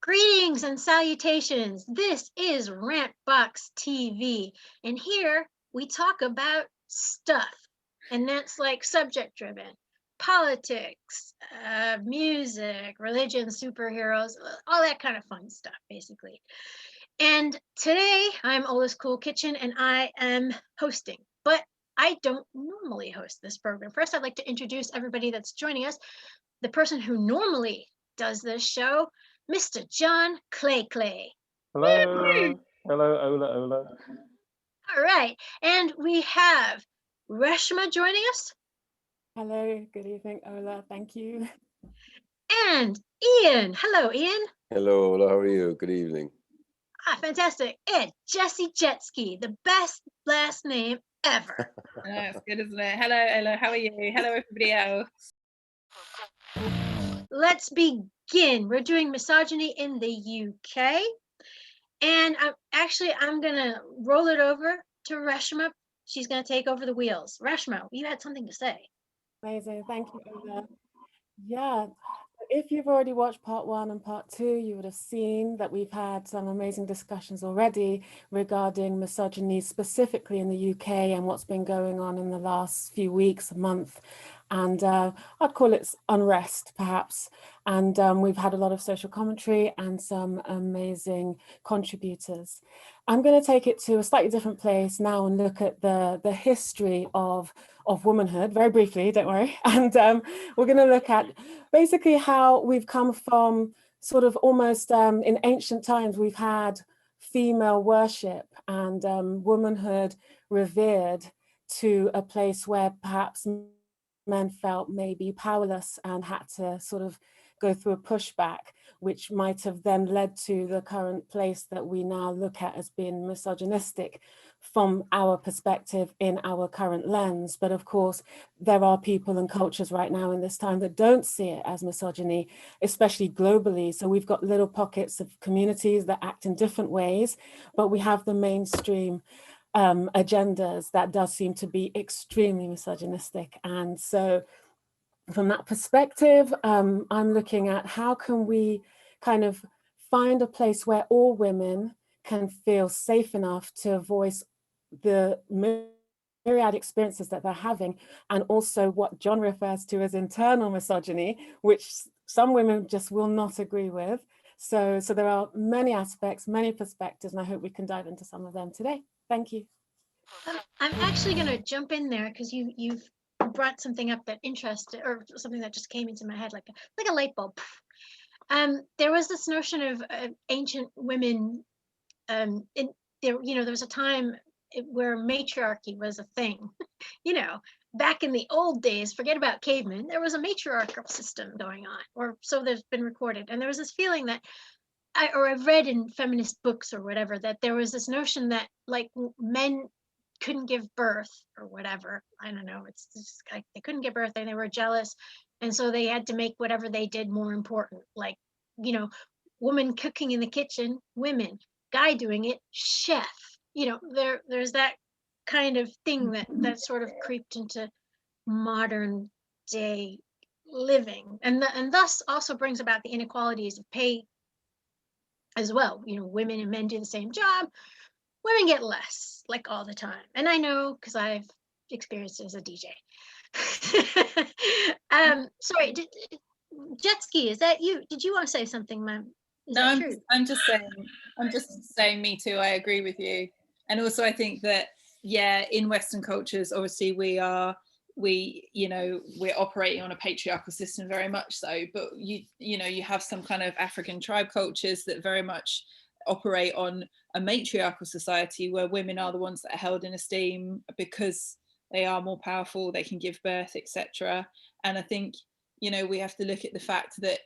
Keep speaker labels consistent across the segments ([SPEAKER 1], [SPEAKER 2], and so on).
[SPEAKER 1] Greetings and salutations. This is Rantbox TV, and here we talk about stuff, and that's like subject driven, politics, music, religion, superheroes, all that kind of fun stuff, basically. And today I'm Ola's Cool Kitchen, and I am hosting, but I don't normally host this program. First, I'd like to introduce everybody that's joining us. The person who normally does this show, Mr. John Clay Clay.
[SPEAKER 2] Hello, hello, Ola.
[SPEAKER 1] All right, and we have Reshma joining us,
[SPEAKER 3] Hello, good evening, Ola. Thank you.
[SPEAKER 1] and Iain. Hello, Iain.
[SPEAKER 4] Hello, Ola, how are you? Good evening.
[SPEAKER 1] Fantastic. And Jessie Jetski, the best last name ever.
[SPEAKER 5] That's good, isn't it? Hello, Ola. How are you? Hello, everybody else.
[SPEAKER 1] Let's begin. We're doing misogyny in the UK. And I'm going to roll it over to Reshma. She's going to take over the wheels. Reshma, you had something to say.
[SPEAKER 3] Amazing. Thank you, Ola. Yeah, if you've already watched part 1 and part 2, you would have seen that we've had some amazing discussions already regarding misogyny, specifically in the UK and what's been going on in the last few weeks, a month. And I'd call it unrest, perhaps. And we've had a lot of social commentary and some amazing contributors. I'm going to take it to a slightly different place now and look at the history of womanhood, very briefly, don't worry. And we're going to look at basically how we've come from sort of almost in ancient times, we've had female worship and womanhood revered to a place where perhaps men felt maybe powerless and had to sort of go through a pushback, which might have then led to the current place that we now look at as being misogynistic from our perspective in our current lens. But of course, there are people and cultures right now in this time that don't see it as misogyny, especially globally. So we've got little pockets of communities that act in different ways, but we have the mainstream agendas that does seem to be extremely misogynistic. And so from that perspective, I'm looking at how can we kind of find a place where all women can feel safe enough to voice the myriad experiences that they're having, and also what John refers to as internal misogyny, which some women just will not agree with. So there are many aspects, many perspectives, and I hope we can dive into some of them today. Thank you.
[SPEAKER 1] I'm actually going to jump in there because you've brought something up that interested, or something that just came into my head like a light bulb. There was this notion of ancient women. There was a time where matriarchy was a thing. Back in the old days, forget about cavemen, there was a matriarchal system going on, or so there's been recorded. And there was this feeling that I've read in feminist books or whatever, that there was this notion that like men couldn't give birth or whatever. I don't know. It's just like they couldn't give birth and they were jealous. And so they had to make whatever they did more important. Like, woman cooking in the kitchen, women, guy doing it, chef. There's that kind of thing that sort of creeped into modern day living, and thus also brings about the inequalities of pay as well. Women and men do the same job, women get less, like all the time. And I know because I've experienced it as a DJ. Sorry, Jetski, is that you? Did you want to say something, ma'am?
[SPEAKER 5] No, I'm just saying, me too. I agree with you. And also I think that, in Western cultures, obviously we're operating on a patriarchal system very much so, but you have some kind of African tribe cultures that very much operate on a matriarchal society where women are the ones that are held in esteem because they are more powerful, they can give birth, etc. And I think we have to look at the fact that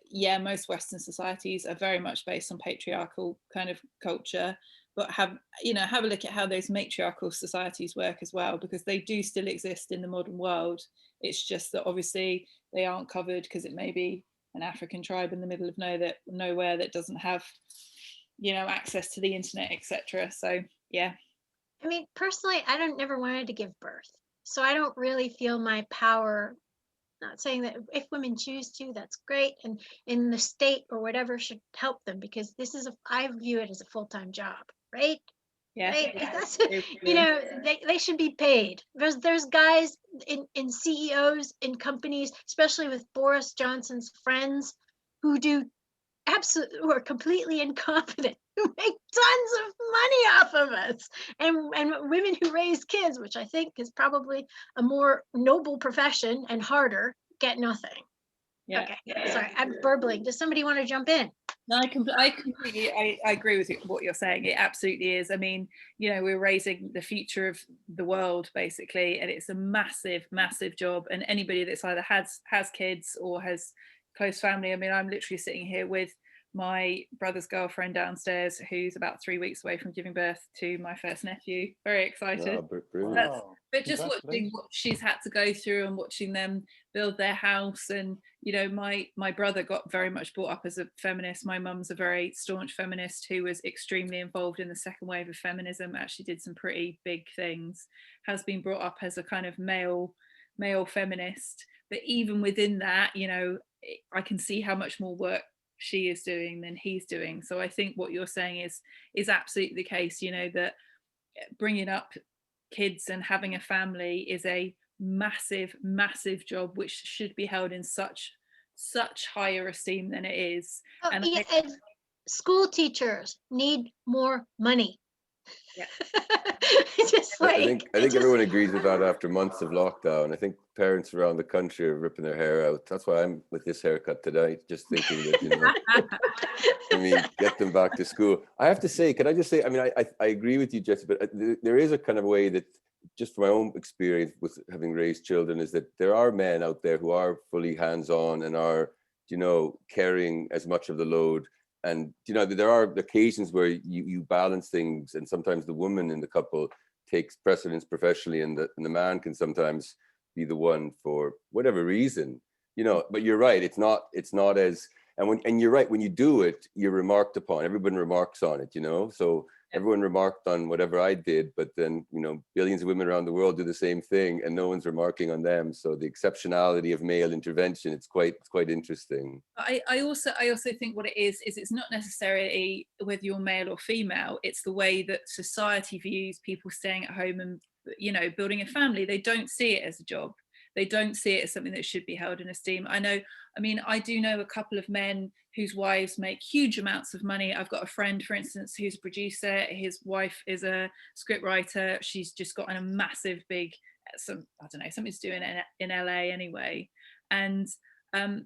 [SPEAKER 5] most Western societies are very much based on patriarchal kind of culture, but have a look at how those matriarchal societies work as well, because they do still exist in the modern world. It's just that obviously they aren't covered because it may be an African tribe in the middle of nowhere that doesn't have access to the internet, etc. So I
[SPEAKER 1] mean, personally, I never wanted to give birth, so I don't really feel my power not saying that if women choose to, that's great, and in the state or whatever should help them, because this is I view it as a full-time job, right?
[SPEAKER 5] Yeah,
[SPEAKER 1] Right? If that's,
[SPEAKER 5] agree with you.
[SPEAKER 1] they should be paid. There's guys in CEOs in companies, especially with Boris Johnson's friends, who are completely incompetent, who make tons of money off of us, and women who raise kids, which I think is probably a more noble profession and harder, get nothing.
[SPEAKER 5] Yeah.
[SPEAKER 1] Okay, sorry, I'm burbling. Does somebody want to jump in?
[SPEAKER 5] No, I completely, I agree with what you're saying. It absolutely is. I mean, we're raising the future of the world basically, and it's a massive, massive job. And anybody that's either has kids or has close family. I mean, I'm literally sitting here with my brother's girlfriend downstairs, who's about 3 weeks away from giving birth to my first nephew. Very excited.
[SPEAKER 4] Oh, brilliant.
[SPEAKER 2] Wow.
[SPEAKER 5] But just watching what she's had to go through and watching them build their house, and my brother got very much brought up as a feminist. My mum's a very staunch feminist who was extremely involved in the second wave of feminism, actually did some pretty big things, has been brought up as a kind of male feminist. But even within that, I can see how much more work she is doing than he's doing. So I think what you're saying is absolutely the case, that bringing up kids and having a family is a massive, massive job, which should be held in such higher esteem than it is.
[SPEAKER 1] And school teachers need more money.
[SPEAKER 5] Yeah.
[SPEAKER 4] I think everyone agrees with that after months of lockdown. I think parents around the country are ripping their hair out. That's why I'm with this haircut today, just thinking that, get them back to school. I have to say, can I just say, I agree with you, Jessie, but there is a kind of way that, just from my own experience with having raised children, is that there are men out there who are fully hands-on and are, carrying as much of the load. And, there are occasions where you balance things, and sometimes the woman in the couple takes precedence professionally, and the man can sometimes be the one for whatever reason, but you're right. It's not as, and you're right, when you do it, you're remarked upon. Everyone remarks on it, so everyone remarked on whatever I did, but then, billions of women around the world do the same thing and no one's remarking on them. So the exceptionality of male intervention, it's quite interesting.
[SPEAKER 5] I also think what it is it's not necessarily whether you're male or female, it's the way that society views people staying at home and, building a family. They don't see it as a job. They don't see it as something that should be held in esteem. I do know a couple of men whose wives make huge amounts of money. I've got a friend, for instance, who's a producer. His wife is a scriptwriter. She's just got a massive big, something to do in LA anyway. And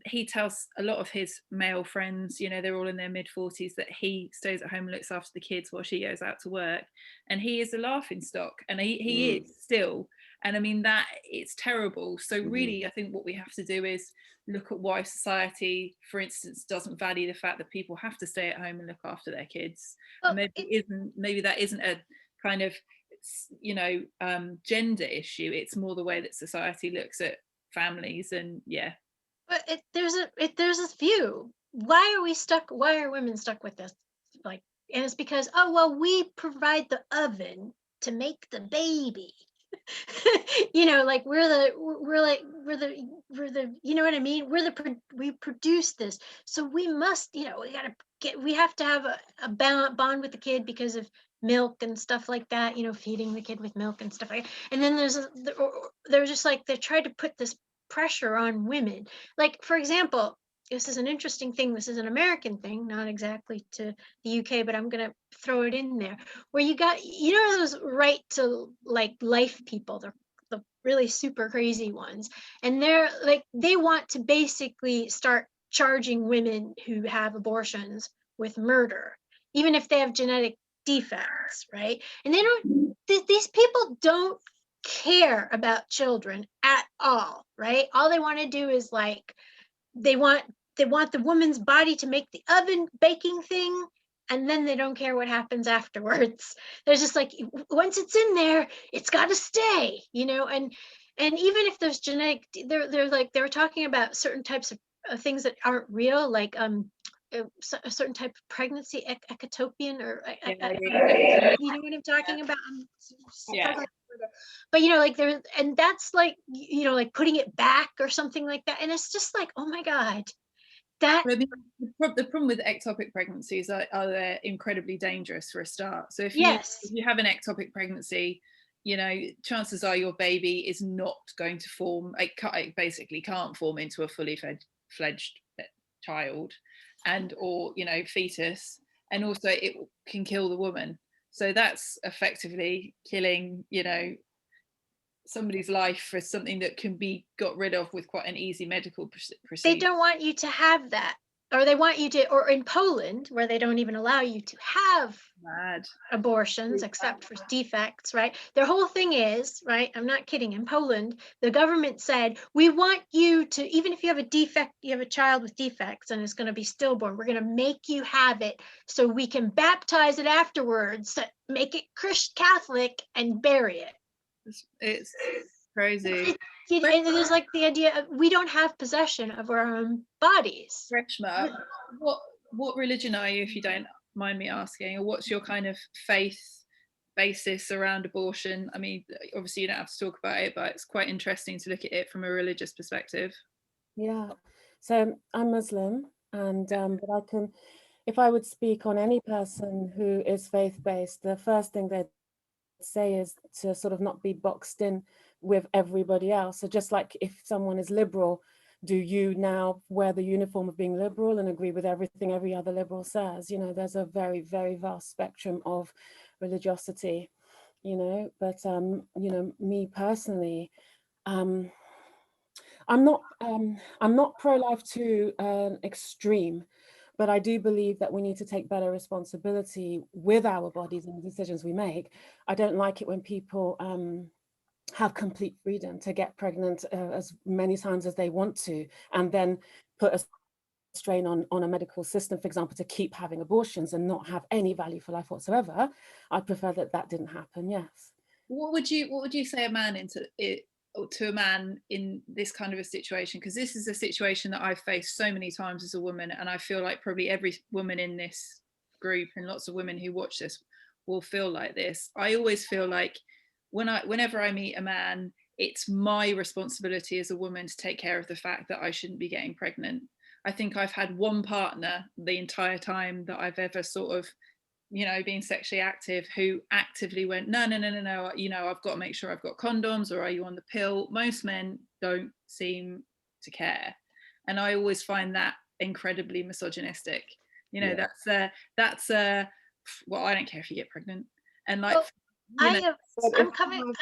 [SPEAKER 5] he tells a lot of his male friends, they're all in their mid-40s, that he stays at home and looks after the kids while she goes out to work. And he is a laughing stock, and he is still. And that it's terrible. So really, I think what we have to do is look at why society, for instance, doesn't value the fact that people have to stay at home and look after their kids. Well, maybe that isn't a kind of, gender issue. It's more the way that society looks at families, and
[SPEAKER 1] But there's a view. Why are women stuck with this? And it's because, we provide the oven to make the baby. We're the you know what I mean? We produce this, so we must, we have to have a bond with the kid because of milk and stuff like that, feeding the kid with milk and stuff like that. And then they're just like, they try to put this pressure on women. Like, for example, this is an interesting thing. This is an American thing, not exactly to the UK, but I'm going to throw it in there, where you got, those right to life people, the really super crazy ones. And they're like, they want to basically start charging women who have abortions with murder, even if they have genetic defects, right? And these people don't care about children at all, right? All they want to do is they want the woman's body to make the oven baking thing, and then they don't care what happens afterwards. They're just like, once it's in there, it's got to stay, and even if there's genetic, they were talking about certain types of things that aren't real, like a certain type of pregnancy, ectopian, or you know what I'm talking about? But you know, like there, and that's like, you know, like putting it back or something like that. And it's just like, oh my God, that,
[SPEAKER 5] But I mean, the problem with ectopic pregnancies are they're incredibly dangerous for a start. So if
[SPEAKER 1] yes,
[SPEAKER 5] you have an ectopic pregnancy, you know, chances are your baby is not going to form, it basically can't form into a fully fledged child, and or, you know, fetus, and also it can kill the woman. So that's effectively killing, you know, somebody's life for something that can be got rid of with quite an easy medical
[SPEAKER 1] they
[SPEAKER 5] procedure.
[SPEAKER 1] don't want you to have that. Or they want you to, or in Poland, where they don't even allow you to have
[SPEAKER 5] Mad.
[SPEAKER 1] abortions except for defects, right? Their whole thing is, right? I'm not kidding. In Poland, the government said, we want you to, even if you have a defect, you have a child with defects and it's going to be stillborn, we're going to make you have it so we can baptize it afterwards, make it Catholic, and bury it.
[SPEAKER 5] It's crazy.
[SPEAKER 1] And it is like the idea of we don't have possession of our own bodies.
[SPEAKER 5] Reshma, what religion are you, if you don't mind me asking, or what's your kind of faith basis around abortion? I mean, obviously you don't have to talk about it, but it's quite interesting to look at it from a religious perspective.
[SPEAKER 3] Yeah, so I'm Muslim, and but I can, if I would speak on any person who is faith-based, the first thing they'd say is to sort of not be boxed in with everybody else. So just like if someone is liberal, do you now wear the uniform of being liberal and agree with everything every other liberal says? You know, there's a very, very vast spectrum of religiosity, you know, but, you know, me personally, I'm not pro-life to an extreme, but I do believe that we need to take better responsibility with our bodies and the decisions we make. I don't like it when people have complete freedom to get pregnant as many times as they want to, and then put a strain on a medical system, for example, to keep having abortions and not have any value for life whatsoever. I prefer that that didn't happen, yes.
[SPEAKER 5] What would you say to a man in this kind of a situation? Because this is a situation that I've faced so many times as a woman, and I feel like probably every woman in this group and lots of women who watch this will feel like this. I always feel like whenever I meet a man, it's my responsibility as a woman to take care of the fact that I shouldn't be getting pregnant. I think I've had one partner the entire time that I've ever sort of, you know, being sexually active, who actively went, no, you know, I've got to make sure I've got condoms, or are you on the pill? Most men don't seem to care. And I always find that incredibly misogynistic. You know,
[SPEAKER 4] Yeah.
[SPEAKER 5] that's well, I don't care if you get pregnant. And like,
[SPEAKER 1] Well, I'm coming.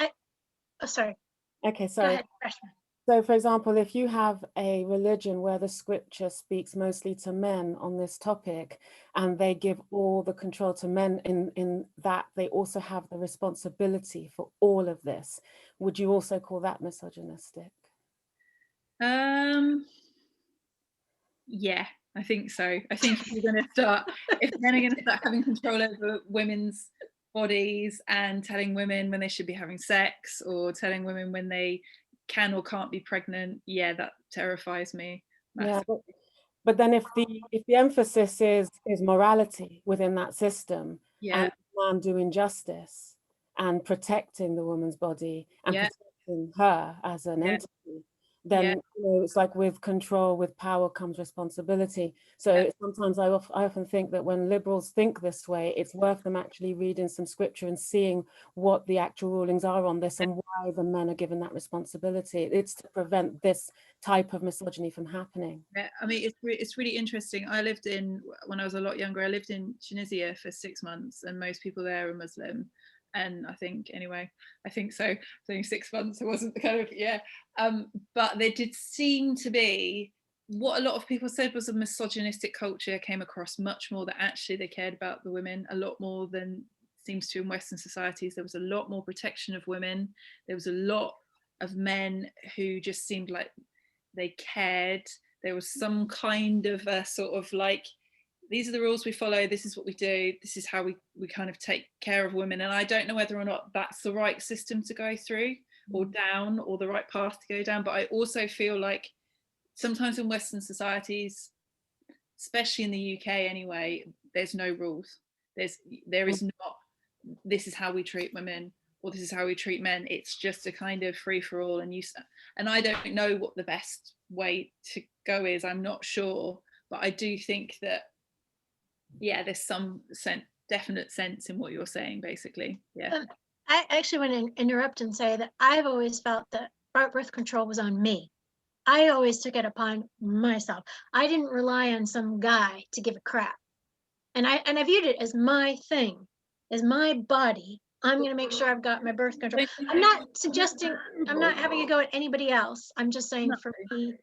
[SPEAKER 1] Oh, sorry.
[SPEAKER 3] Okay,
[SPEAKER 1] Go
[SPEAKER 3] sorry.
[SPEAKER 1] ahead, Reshma.
[SPEAKER 3] So, for example, if you have a religion where the scripture speaks mostly to men on this topic, and they give all the control to men in that they also have the responsibility for all of this, would you also call that misogynistic?
[SPEAKER 5] Yeah, I think so. I think if men are going to start having control over women's bodies and telling women when they should be having sex, or telling women when they can or can't be pregnant, yeah, that terrifies me massively.
[SPEAKER 3] Yeah, but then if the emphasis is morality within that system,
[SPEAKER 5] Yeah,
[SPEAKER 3] and man doing justice and protecting the woman's body and
[SPEAKER 5] yeah,
[SPEAKER 3] protecting her as an
[SPEAKER 5] yeah,
[SPEAKER 3] entity, then
[SPEAKER 5] yeah.
[SPEAKER 3] you know, it's like with control, with power comes responsibility. So sometimes I often think that when liberals think this way, it's worth them actually reading some scripture and seeing what the actual rulings are on this and why the men are given that responsibility. It's to prevent this type of misogyny from happening.
[SPEAKER 5] Yeah, I mean, it's really interesting. When I was a lot younger, I lived in Tunisia for 6 months, and most people there are Muslim. And I think, anyway, I think so. So 6 months, it wasn't the kind of, yeah. But there did seem to be, what a lot of people said was a misogynistic culture came across much more, that actually they cared about the women a lot more than seems to in Western societies. There was a lot more protection of women. There was a lot of men who just seemed like they cared. There was some kind of a sort of like, these are the rules we follow, this is what we do, this is how we kind of take care of women. And I don't know whether or not that's the right system to go through or down, or the right path to go down. But I also feel like sometimes in Western societies, especially in the UK anyway, there's no rules. There is not, this is how we treat women, or this is how we treat men. It's just a kind of free for all, and I don't know what the best way to go is. I'm not sure, but I do think that, yeah, there's some definite sense in what you're saying, basically. Yeah.
[SPEAKER 1] I actually want to interrupt and say that I've always felt that birth control was on me. I always took it upon myself. I didn't rely on some guy to give a crap. And I viewed it as my thing, as my body. I'm going to make sure I've got my birth control. I'm not suggesting, I'm not having a go at anybody else. I'm just saying for me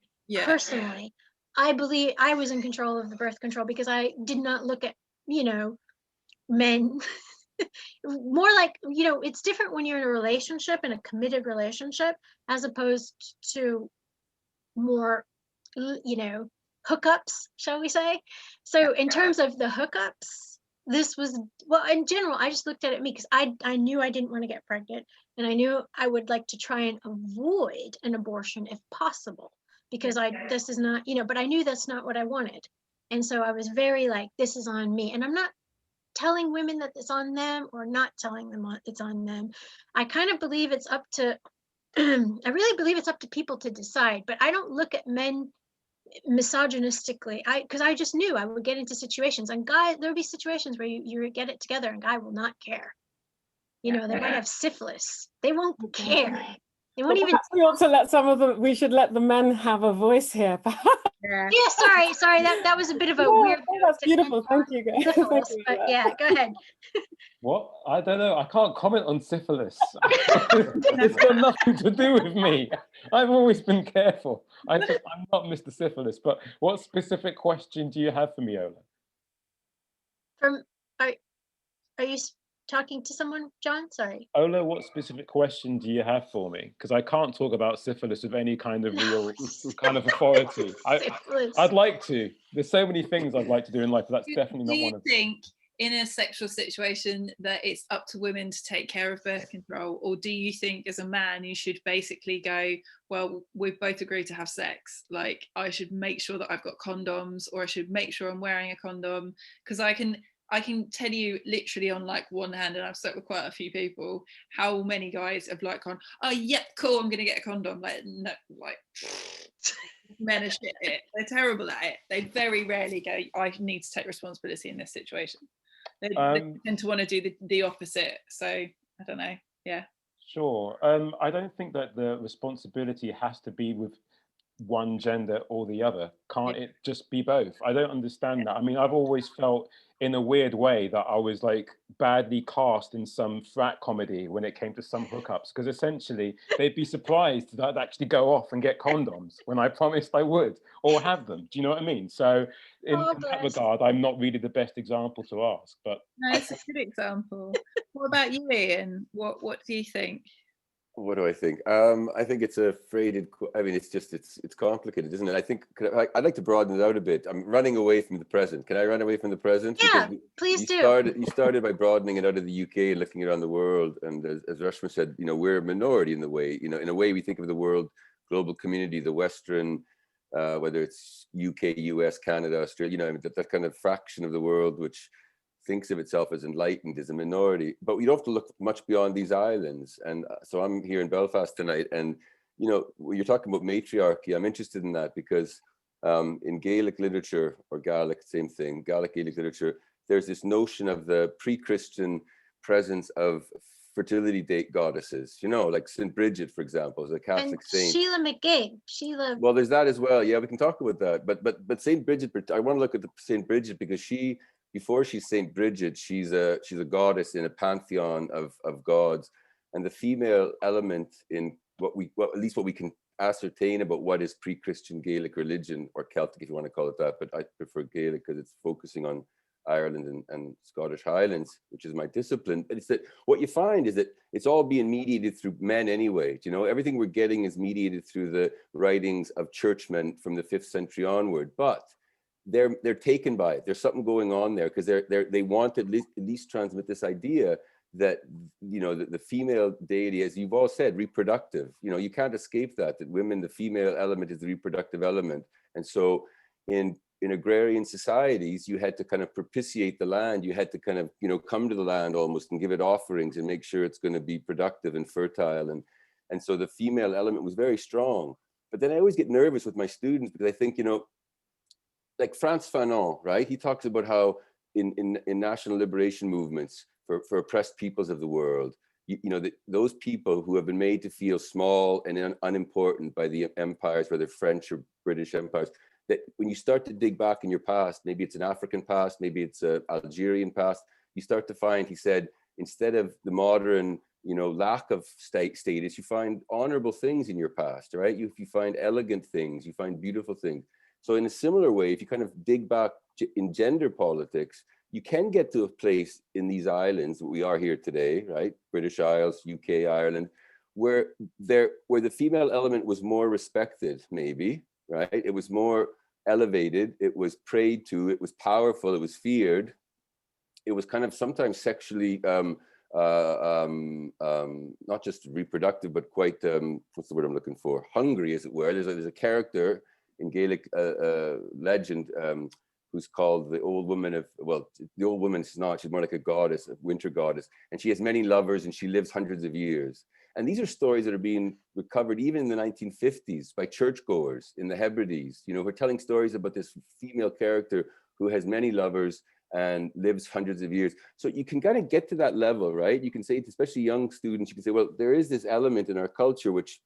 [SPEAKER 1] personally, I believe I was in control of the birth control because I did not look at, men more like, it's different when you're in a relationship, in a committed relationship, as opposed to more, hookups, shall we say. So in terms of the hookups, this was, well, in general, I just looked at it me because I knew I didn't want to get pregnant, and I knew I would like to try and avoid an abortion if possible, because this is not, but I knew that's not what I wanted. And so I was very like, this is on me. And I'm not telling women that it's on them or not telling them it's on them. I kind of believe it's up to, I really believe it's up to people to decide, but I don't look at men misogynistically. Because I just knew I would get into situations, and guys, there would be situations where you get it together and guy will not care. They might have syphilis. They won't care. They won't even.
[SPEAKER 3] We ought to let we should let the men have a voice here.
[SPEAKER 1] Yeah, sorry, that was a bit of a weird.
[SPEAKER 3] That's beautiful. Thank you, guys.
[SPEAKER 1] Syphilis, but yeah, go ahead.
[SPEAKER 2] What? I don't know. I can't comment on syphilis. It's got nothing to do with me. I've always been careful. I'm not Mr. Syphilis, but what specific question do you have for me, Ola?
[SPEAKER 1] Are you talking to someone, John? Sorry.
[SPEAKER 2] Ola, what specific question do you have for me? Because I can't talk about syphilis with any kind of real kind of authority. I'd like to. There's so many things I'd like to do in life, but that's definitely not one of them.
[SPEAKER 5] Do you think in a sexual situation that it's up to women to take care of birth control, or do you think as a man you should basically go, well, we've both agreed to have sex, like I should make sure that I've got condoms, or I should make sure I'm wearing a condom? Because I can tell you literally on like one hand, and I've slept with quite a few people, how many guys have like gone, oh yep, cool, I'm gonna get a condom. Like, no, like men are shit at it. They're terrible at it. They very rarely go, I need to take responsibility in this situation. They tend to want to do the opposite. So I don't know. Yeah.
[SPEAKER 2] Sure. I don't think that the responsibility has to be with one gender or the other. Can't it just be both? I don't understand that. I mean, I've always felt in a weird way that I was like badly cast in some frat comedy when it came to some hookups, because essentially they'd be surprised that I'd actually go off and get condoms when I promised I would, or have them. Do you know what I mean? So in that regard, I'm not really the best example to ask, but
[SPEAKER 5] no, it's a good example. What about you, Ian? What do you think?
[SPEAKER 4] What do I think? I think it's a freighted. I mean, it's complicated, isn't it? I think I'd like to broaden it out a bit. I'm running away from the present. Can I run away from the present?
[SPEAKER 1] Yeah, please do.
[SPEAKER 4] You started by broadening it out of the UK and looking around the world. And as Reshma said, we're a minority in the way. In a way, we think of the world, global community, the Western, whether it's UK, US, Canada, Australia. That kind of fraction of the world which thinks of itself as enlightened is a minority, but we don't have to look much beyond these islands. And so I'm here in Belfast tonight, and when you're talking about matriarchy, I'm interested in that because in Gaelic literature, or Gaelic, same thing, Gaelic literature, there's this notion of the pre-Christian presence of fertility date goddesses, like St. Bridget, for example, is a Catholic saint.
[SPEAKER 1] Sheila McGee.
[SPEAKER 4] Well, there's that as well. Yeah, we can talk about that. But St. Bridget, I want to look at the St. Bridget because before she's Saint Bridget, she's a goddess in a pantheon of gods, and the female element in at least what we can ascertain about what is pre-Christian Gaelic religion, or Celtic if you want to call it that, but I prefer Gaelic because it's focusing on Ireland and Scottish Highlands, which is my discipline. But it's that what you find is that it's all being mediated through men anyway. Everything we're getting is mediated through the writings of churchmen from the 5th century onward, but they're taken by it. There's something going on there because they want to at least transmit this idea that the female deity, as you've all said, reproductive. You can't escape that women, the female element is the reproductive element. And so in in agrarian societies, you had to kind of propitiate the land. You had to kind of, come to the land almost and give it offerings and make sure it's going to be productive and fertile. And so the female element was very strong. But then I always get nervous with my students because I think, like Frantz Fanon, right? He talks about how in national liberation movements for oppressed peoples of the world, those people who have been made to feel small and unimportant by the empires, whether French or British empires, that when you start to dig back in your past, maybe it's an African past, maybe it's an Algerian past, you start to find, he said, instead of the modern, lack of status, you find honorable things in your past, right? You find elegant things, you find beautiful things. So in a similar way, if you kind of dig back in gender politics, you can get to a place in these islands that we are here today, right? British Isles, UK, Ireland, where the female element was more respected, maybe, right? It was more elevated, it was prayed to, it was powerful, it was feared. It was kind of sometimes sexually, not just reproductive, but quite, what's the word I'm looking for? Hungry, as it were. There's a character in Gaelic legend who's called the old woman of, the old woman is not, she's more like a goddess, a winter goddess, and she has many lovers and she lives hundreds of years. And these are stories that are being recovered even in the 1950s by churchgoers in the Hebrides. We're telling stories about this female character who has many lovers and lives hundreds of years. So you can kind of get to that level, right? You can say, especially young students, you can say, well, there is this element in our culture which,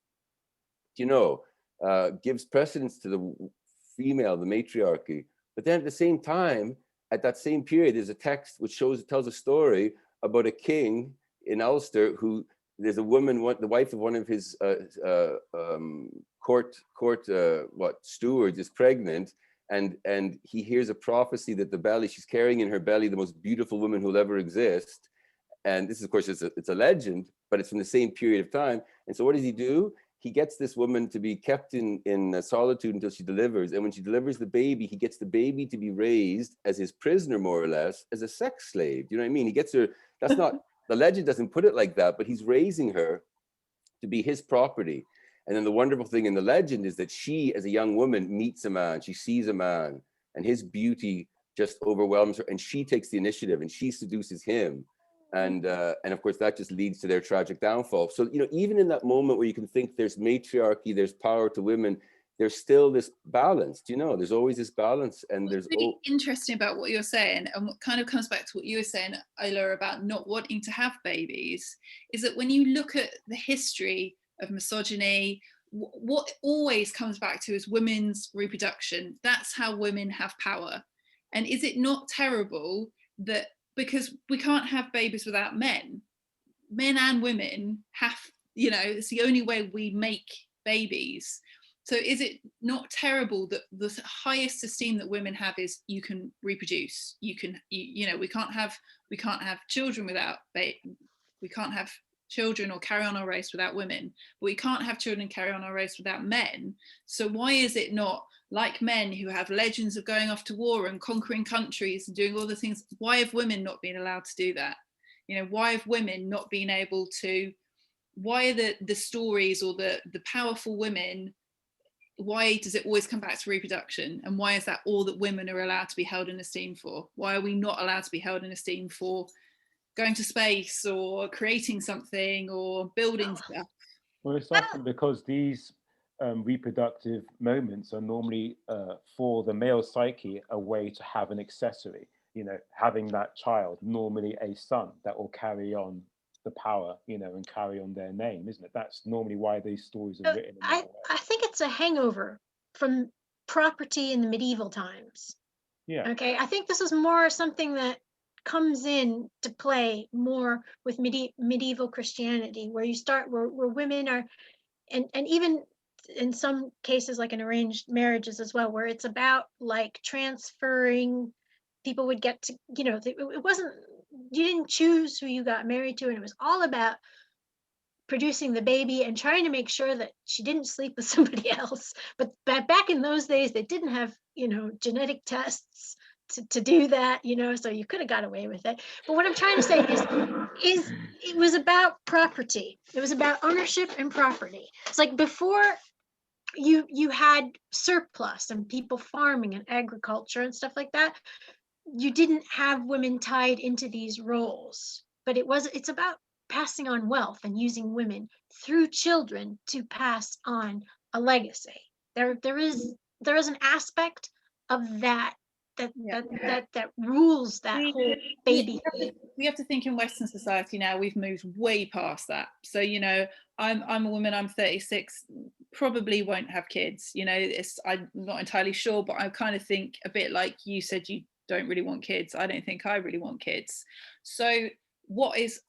[SPEAKER 4] gives precedence to the female, the matriarchy. But then at the same time, at that same period, there's a text which tells a story about a king in Ulster who, there's a woman, the wife of one of his court stewards is pregnant, and he hears a prophecy that she's carrying in her belly the most beautiful woman who'll ever exist. And this, of course, it's a legend, but it's from the same period of time. And so what does he do? He gets this woman to be kept in solitude until she delivers. And when she delivers the baby, he gets the baby to be raised as his prisoner, more or less, as a sex slave. Do you know what I mean? He gets her, that's not, the legend doesn't put it like that, but he's raising her to be his property. And then the wonderful thing in the legend is that she, as a young woman, meets a man, she sees a man, and his beauty just overwhelms her, and she takes the initiative and she seduces him. And of course, that just leads to their tragic downfall. So, even in that moment where you can think there's matriarchy, there's power to women, there's still this balance, there's always this balance. And
[SPEAKER 5] What's really interesting about what you're saying, and what kind of comes back to what you were saying, Ola, about not wanting to have babies, is that when you look at the history of misogyny, what always comes back to is women's reproduction. That's how women have power. And is it not terrible that, because we can't have babies without men and women have, it's the only way we make babies. So is it not terrible that the highest esteem that women have is you can reproduce, we can't have children without, we can't have children or carry on our race without women, but we can't have children carry on our race without men. So why is it not like men who have legends of going off to war and conquering countries and doing all the things? Why have women not been allowed to do that? Why have women not been able to, why are the stories or the powerful women, why does it always come back to reproduction? And why is that all that women are allowed to be held in esteem for? Why are we not allowed to be held in esteem for going to space or creating something or building stuff?
[SPEAKER 2] Well, it's often because these reproductive moments are normally for the male psyche a way to have an accessory, having that child, normally a son, that will carry on the power, and carry on their name, isn't it? That's normally why these stories are written in that way.
[SPEAKER 1] I think it's a hangover from property in the medieval times.
[SPEAKER 2] Yeah.
[SPEAKER 1] Okay, I think this is more something that comes in to play more with medieval Christianity, where you start where women are, and even in some cases like in arranged marriages as well, where it's about like transferring, people would get to, it wasn't, you didn't choose who you got married to, and it was all about producing the baby and trying to make sure that she didn't sleep with somebody else. But back in those days, they didn't have, genetic tests to do that, so you could have got away with it. But what I'm trying to say is it was about property. It was about ownership and property. It's like before you had surplus and people farming and agriculture and stuff like that. You didn't have women tied into these roles, but it's about passing on wealth and using women through children to pass on a legacy. There is an aspect of that that rules that whole baby thing.
[SPEAKER 5] We have to think in Western society now, we've moved way past that. So, you know, I'm a woman, I'm 36, probably won't have kids. You know, I'm not entirely sure, but I kind of think a bit like you said, you don't really want kids. I don't think I really want kids. So what is,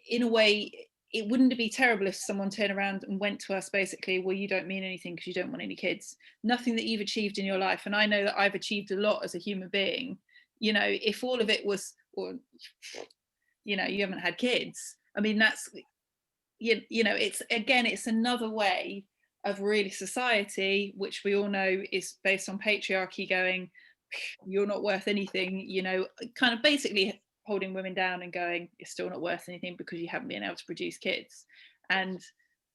[SPEAKER 5] in a way, it wouldn't be terrible if someone turned around and went to us basically, well, you don't mean anything because you don't want any kids. Nothing that you've achieved in your life. And I know that I've achieved a lot as a human being. You know, if all of it was, or, you know, you haven't had kids. I mean, that's, you know, it's, again, it's another way of really society, which we all know is based on patriarchy, going, you're not worth anything, you know, kind of basically holding women down and going, you're still not worth anything because you haven't been able to produce kids. And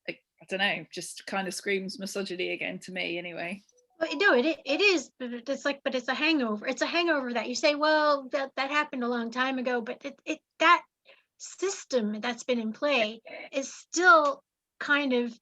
[SPEAKER 5] I don't know, just kind of screams misogyny again to me anyway.
[SPEAKER 1] Well, no, it is, but it's like, but it's a hangover. It's a hangover that you say, well, that happened a long time ago, but that system that's been in play is still kind of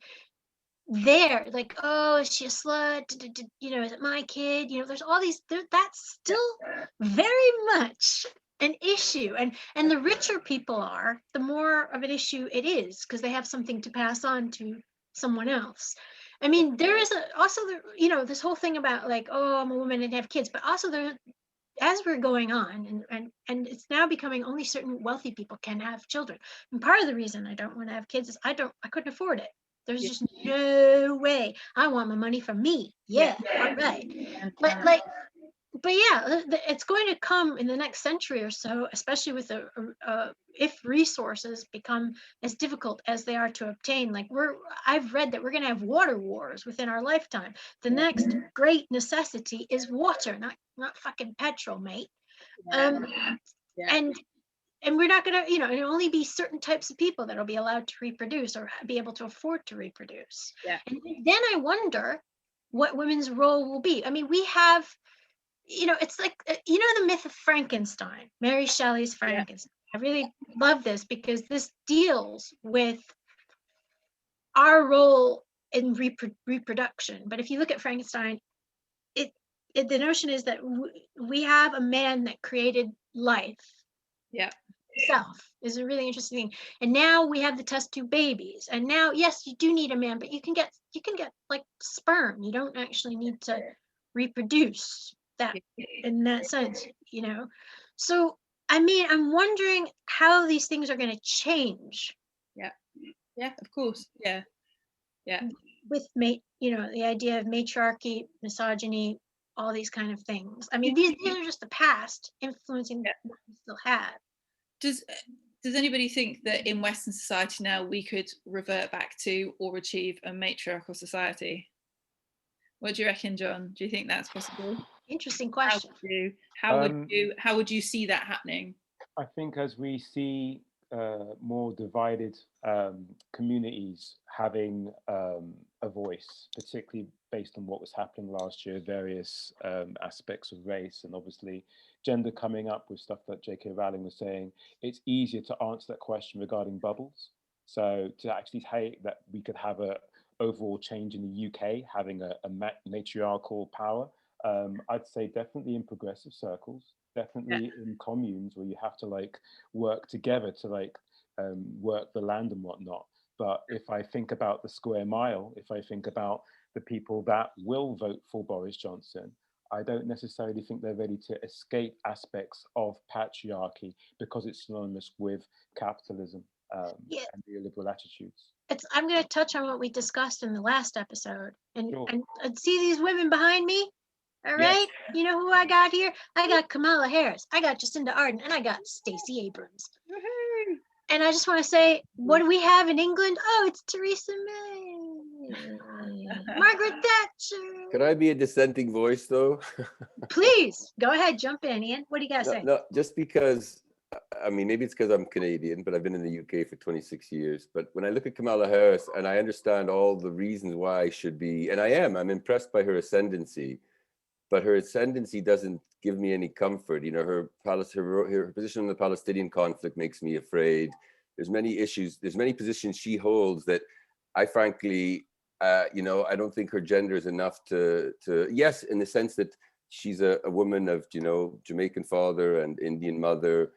[SPEAKER 1] there. Like, oh, is she a slut? You know, is it my kid? You know, there's all these. That's still very much an issue, and the richer people are, the more of an issue it is, because they have something to pass on to someone else. I mean, there is also, you know, this whole thing about like, oh, I'm a woman and have kids, but also there, as we're going on, and it's now becoming only certain wealthy people can have children. And part of the reason I don't want to have kids is I couldn't afford it. There's just no way. I want my money for me. Yeah, all right. But like, but yeah, it's going to come in the next century or so, especially with if resources become as difficult as they are to obtain. Like I've read that we're going to have water wars within our lifetime. The next great necessity is water, not fucking petrol, mate. And we're not going to, you know, it'll only be certain types of people that'll be allowed to reproduce or be able to afford to reproduce. And then I wonder what women's role will be. I mean, we have, you know, it's like, you know, the myth of Frankenstein, Mary Shelley's Frankenstein. I really love this because this deals with our role in reproduction. But if you look at Frankenstein, the notion is that we have a man that created life. Self is a really interesting thing. And now we have the test tube babies. And now, yes, you do need a man, but you can get like sperm. You don't actually need to reproduce that in that sense, you know. So I mean, I'm wondering how these things are going to change.
[SPEAKER 5] Of course. With
[SPEAKER 1] you know, the idea of matriarchy, misogyny, all these kind of things. I mean, these are just the past influencing what we still have.
[SPEAKER 5] Does anybody think that in Western society now we could revert back to or achieve a matriarchal society? What do you reckon, John? Do you think that's possible?
[SPEAKER 1] Interesting question.
[SPEAKER 5] How would you see that happening?
[SPEAKER 2] I think as we see more divided communities having a voice, particularly based on what was happening last year, various aspects of race and obviously gender coming up with stuff that J.K. Rowling was saying, it's easier to answer that question regarding bubbles. So to actually say that we could have a overall change in the UK, having a matriarchal power, I'd say definitely in progressive circles, definitely in communes where you have to like work together to like work the land and whatnot. But if I think about the square mile, if I think about the people that will vote for Boris Johnson, I don't necessarily think they're ready to escape aspects of patriarchy because it's synonymous with capitalism and neoliberal attitudes.
[SPEAKER 1] I'm going to touch on what we discussed in the last episode and see these women behind me. All right. Yes. You know who I got here? I got Kamala Harris. I got Jacinda Ardern, and I got Stacey Abrams. Woo-hoo. And I just want to say, what do we have in England? Oh, it's Theresa May, Margaret Thatcher.
[SPEAKER 4] Could I be a dissenting voice, though?
[SPEAKER 1] Please go ahead, jump in, Ian. What do you got to say?
[SPEAKER 4] No, just because I mean, maybe it's because I'm Canadian, but I've been in the UK for 26 years. But when I look at Kamala Harris, and I understand all the reasons why I should be, and I'm impressed by her ascendancy, but her ascendancy doesn't give me any comfort. You know, her position on the Palestinian conflict makes me afraid. There's many issues, there's many positions she holds that I frankly, you know, I don't think her gender is enough to yes, in the sense that she's a woman of, you know, Jamaican father and Indian mother.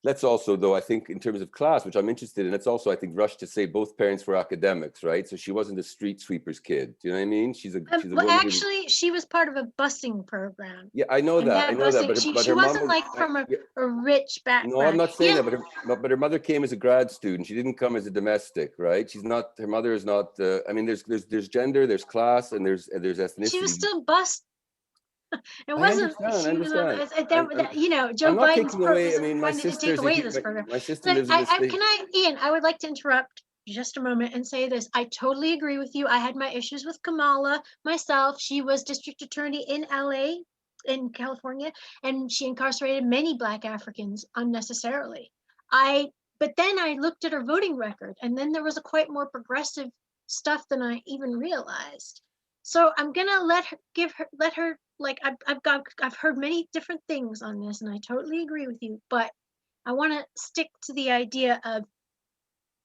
[SPEAKER 4] Let's also, though, I think in terms of class, which I'm interested in, let's also, I think, rush to say both parents were academics, right? So she wasn't a street sweeper's kid. Do you know what I mean? She's a
[SPEAKER 1] well,
[SPEAKER 4] woman
[SPEAKER 1] actually, she was part of a busing program.
[SPEAKER 4] yeah, I know
[SPEAKER 1] And
[SPEAKER 4] that. I know that.
[SPEAKER 1] busing,
[SPEAKER 4] But
[SPEAKER 1] she
[SPEAKER 4] her mom
[SPEAKER 1] wasn't
[SPEAKER 4] was,
[SPEAKER 1] like from a rich
[SPEAKER 4] no, I'm
[SPEAKER 1] background.
[SPEAKER 4] not saying
[SPEAKER 1] Yeah,
[SPEAKER 4] that. But her mother came as a grad student. She didn't come as a domestic, right? She's not. Her mother is not. I mean, there's gender, there's class, and there's ethnicity.
[SPEAKER 1] she was still bused. It
[SPEAKER 4] I
[SPEAKER 1] wasn't.
[SPEAKER 4] understand.
[SPEAKER 1] She was on. You know, Joe
[SPEAKER 4] I'm not
[SPEAKER 1] Biden's
[SPEAKER 4] taking away. I
[SPEAKER 1] purpose
[SPEAKER 4] mean, my
[SPEAKER 1] trying to
[SPEAKER 4] sister
[SPEAKER 1] take
[SPEAKER 4] is
[SPEAKER 1] away this program.
[SPEAKER 4] my sister
[SPEAKER 1] Look,
[SPEAKER 4] lives in the state.
[SPEAKER 1] can I, Ian? I would like to interrupt just a moment and say this. I totally agree with you. I had my issues with Kamala myself. She was district attorney in LA, in California, and she incarcerated many Black Africans unnecessarily. But then I looked at her voting record, and then there was a quite more progressive stuff than I even realized. So I'm gonna let her like I've heard many different things on this, and I totally agree with you, but I want to stick to the idea of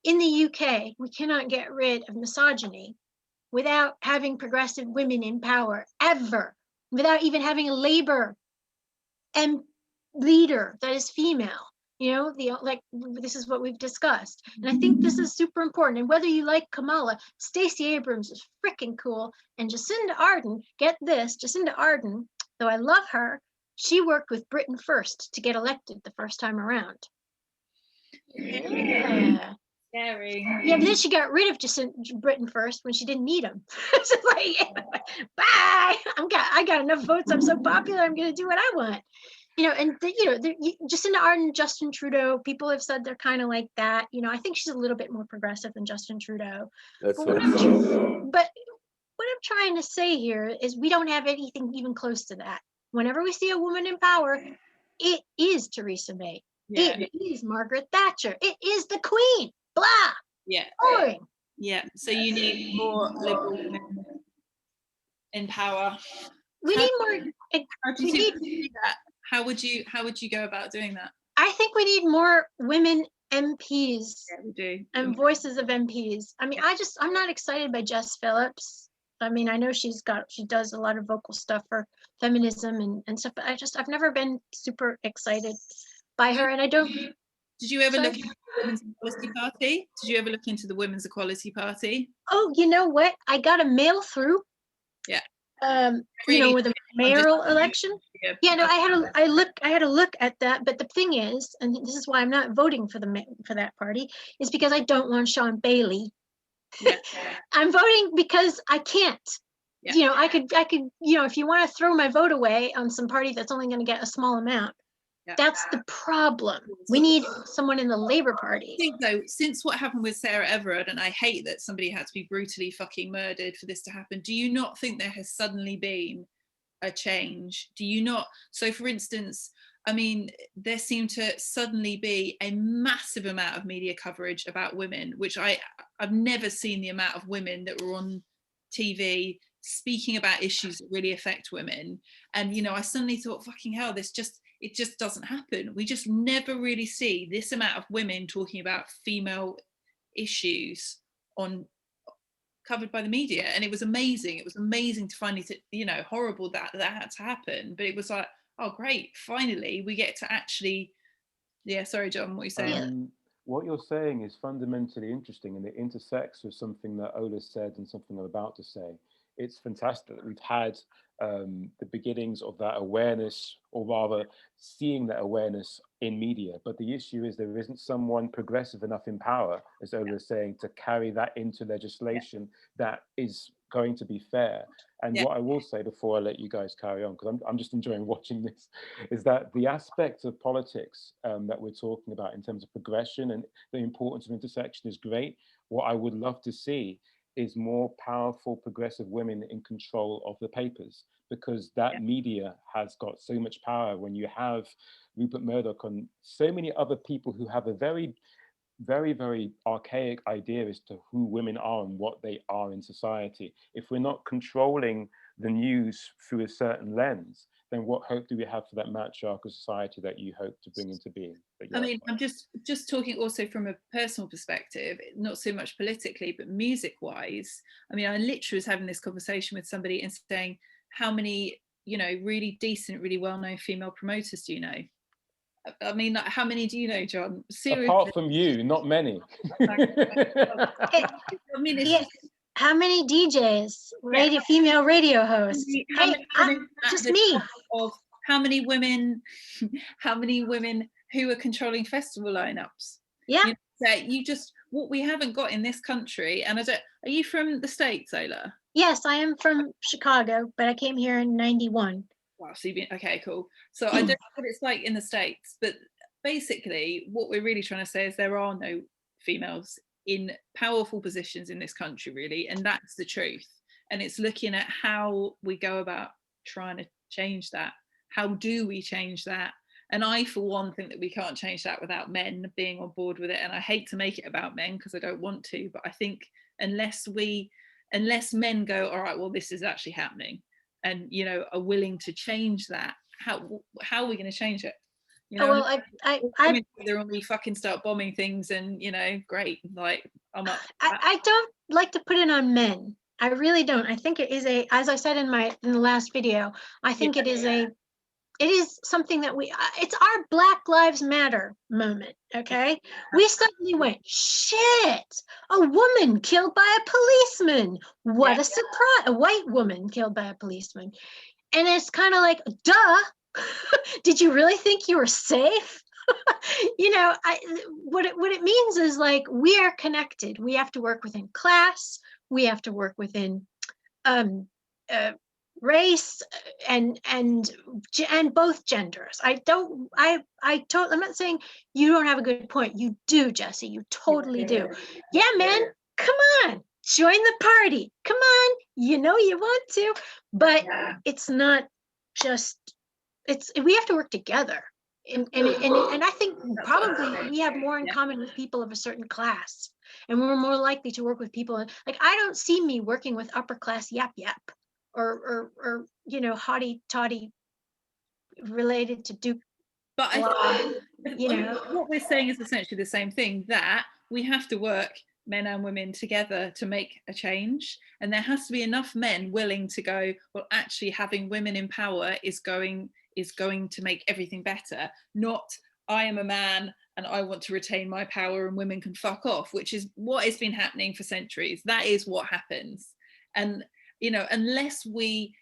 [SPEAKER 1] in the UK we cannot get rid of misogyny without having progressive women in power ever, without even having a labor and leader that is female. You know, this is what we've discussed. And I think this is super important. And whether you like Kamala, Stacey Abrams is freaking cool. And Jacinda Ardern, get this, Jacinda Ardern, though I love her, she worked with Britain First to get elected the first time around. Yeah.
[SPEAKER 5] Scary.
[SPEAKER 1] Yeah, but then she got rid of Britain First when she didn't need him. It's just like, bye. I got enough votes. I'm so popular. I'm gonna do what I want. You know, and Jacinda Ardern, Justin Trudeau, people have said they're kind of like that. You know, I think she's a little bit more progressive than Justin Trudeau.
[SPEAKER 4] That's
[SPEAKER 1] But
[SPEAKER 4] what
[SPEAKER 1] what I'm trying to say here is we don't have anything even close to that. Whenever we see a woman in power, it is Theresa May.
[SPEAKER 5] Yeah.
[SPEAKER 1] It is Margaret Thatcher. It is the Queen. Blah.
[SPEAKER 5] Yeah.
[SPEAKER 1] Boring.
[SPEAKER 5] Yeah. So you need more liberal women in power.
[SPEAKER 1] We need more.
[SPEAKER 5] How do you do that? How would you go about doing that?
[SPEAKER 1] I think we need more women MPs.
[SPEAKER 5] Yeah, we do.
[SPEAKER 1] And voices of MPs. I mean, I'm not excited by Jess Phillips. I mean, I know she does a lot of vocal stuff for feminism and stuff, but I've never been super excited by her. And I don't.
[SPEAKER 5] Did you ever look into the Women's Equality Party? Did you ever look into the Women's Equality Party?
[SPEAKER 1] Oh, you know what? I got a mail through.
[SPEAKER 5] Yeah.
[SPEAKER 1] You know, with the mayoral election. Yeah, no, I had a look at that, but the thing is, and this is why I'm not voting for that party, is because I don't want Sean Bailey.
[SPEAKER 5] Yeah.
[SPEAKER 1] I'm voting because I can't.
[SPEAKER 5] Yeah.
[SPEAKER 1] You know, I could, you know, if you want to throw my vote away on some party that's only going to get a small amount, that's the problem. We need someone in the Labour Party.
[SPEAKER 5] I think though, since what happened with Sarah Everard, and I hate that somebody had to be brutally fucking murdered for this to happen, do you not think there has suddenly been a change? Do you not? So for instance, I mean, there seemed to suddenly be a massive amount of media coverage about women, which I've never seen the amount of women that were on TV speaking about issues that really affect women. And, you know, I suddenly thought, fucking hell, it just doesn't happen. We just never really see this amount of women talking about female issues covered by the media. And it was amazing. It was amazing to finally, you know, horrible that had to happen. But it was like, oh, great. Finally, we get to actually, yeah, sorry, John, what are you saying?
[SPEAKER 2] What you're saying is fundamentally interesting, and it intersects with something that Ola said and something I'm about to say. It's fantastic that we've had the beginnings of that awareness, or rather seeing that awareness in media. But the issue is there isn't someone progressive enough in power, as Ola is saying, to carry that into legislation that is going to be fair. And what I will say before I let you guys carry on, because I'm just enjoying watching this, is that the aspect of politics that we're talking about in terms of progression and the importance of intersection is great. What I would love to see is more powerful progressive women in control of the papers, because that media has got so much power. When you have Rupert Murdoch and so many other people who have a very, very archaic idea as to who women are and what they are in society, if we're not controlling the news through a certain lens, then what hope do we have for that matriarchal society that you hope to bring into being?
[SPEAKER 5] I mean, I'm just talking also from a personal perspective, not so much politically, but music wise. I mean, I literally was having this conversation with somebody and saying, how many, you know, really decent, really well-known female promoters do you know? I mean, like, how many do you know, John? Seriously.
[SPEAKER 2] Apart from you, not many.
[SPEAKER 5] I mean, it's just,
[SPEAKER 1] how many DJs, female radio hosts?
[SPEAKER 5] how many women at
[SPEAKER 1] just
[SPEAKER 5] the
[SPEAKER 1] me.
[SPEAKER 5] top of how many women who are controlling festival lineups?
[SPEAKER 1] Yeah.
[SPEAKER 5] You know, so you just, what we haven't got in this country, and I don't, are you from the States, Ola?
[SPEAKER 1] Yes, I am from Chicago, but I came here in '91.
[SPEAKER 5] Wow, so you've been, okay, cool. So I don't know what it's like in the States, but basically what we're really trying to say is there are no females in powerful positions in this country, really, and that's the truth. And it's looking at how we go about trying to change that. How do we change that? And I, for one, think that we can't change that without men being on board with it. And I hate to make it about men because I don't want to, but I think unless men go, all right, well, this is actually happening, and, you know, are willing to change that, how are we going to change it? You know,
[SPEAKER 1] well,
[SPEAKER 5] when we fucking start bombing things, and, you know, great, like, I'm up.
[SPEAKER 1] I don't like to put it on men. I really don't. I think it is as I said in the last video, I think it is something that it's our Black Lives Matter moment, okay? We suddenly went, shit, a woman killed by a policeman. What a surprise, a white woman killed by a policeman. And it's kind of like, duh, did you really think you were safe? You know, what it means is, like, we are connected. We have to work within class. We have to work within race and both genders. I'm not saying you don't have a good point. You do, Jessie. You totally do. Yeah, man. Come on, join the party. Come on, you know you want to, but it's not just. We have to work together. And I think probably we have more in common with people of a certain class, and we're more likely to work with people. Like, I don't see me working with upper class yap or you know, hottie toddy related to Duke.
[SPEAKER 5] But
[SPEAKER 1] you know,
[SPEAKER 5] what we're saying is essentially the same thing, that we have to work, men and women, together to make a change. And there has to be enough men willing to go, well, actually having women in power is going to make everything better. Not, I am a man and I want to retain my power and women can fuck off, which is what has been happening for centuries. That is what happens. And, you know, unless we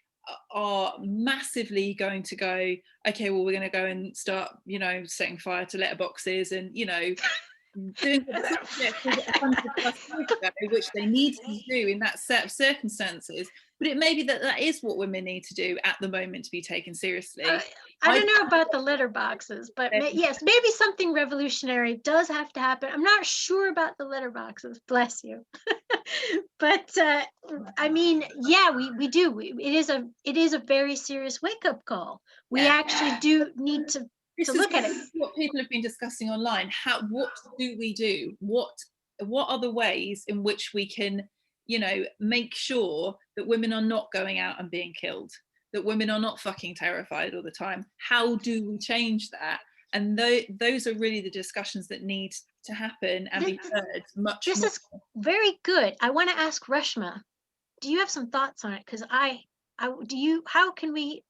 [SPEAKER 5] are massively going to go, okay, well, we're going to go and start, you know, setting fire to letterboxes and, you know, doing which they need to do in that set of circumstances. But it may be that is what women need to do at the moment to be taken seriously.
[SPEAKER 1] I don't know about the letterboxes, but yes, maybe something revolutionary does have to happen. I'm not sure about the letterboxes, bless you. But I mean, yeah, we do. It is a very serious wake-up call. We actually do need to look at it.
[SPEAKER 5] What people have been discussing online. What do we do? What are the ways in which we can, you know, make sure that women are not going out and being killed, that women are not fucking terrified all the time? How do we change that? And those are really the discussions that need to happen and be heard much more. This is
[SPEAKER 1] very good. I want to ask Reshma, do you have some thoughts on it? Because how can we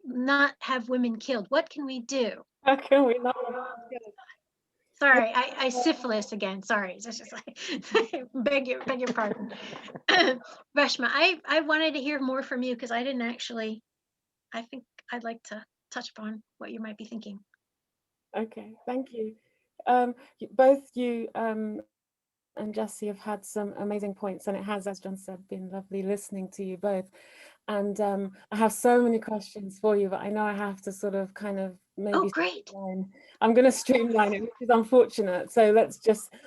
[SPEAKER 1] not have women killed? What can we do?
[SPEAKER 3] How can we not?
[SPEAKER 1] Sorry, I syphilis again. Sorry, it's just like beg your pardon. Reshma, I wanted to hear more from you because I didn't actually. I think I'd like to touch upon what you might be thinking.
[SPEAKER 3] Okay, thank you. Both you and Jessie have had some amazing points, and it has, as John said, been lovely listening to you both. And I have so many questions for you, but I know I have to sort of kind of maybe streamline. I'm going to streamline it, which is unfortunate. So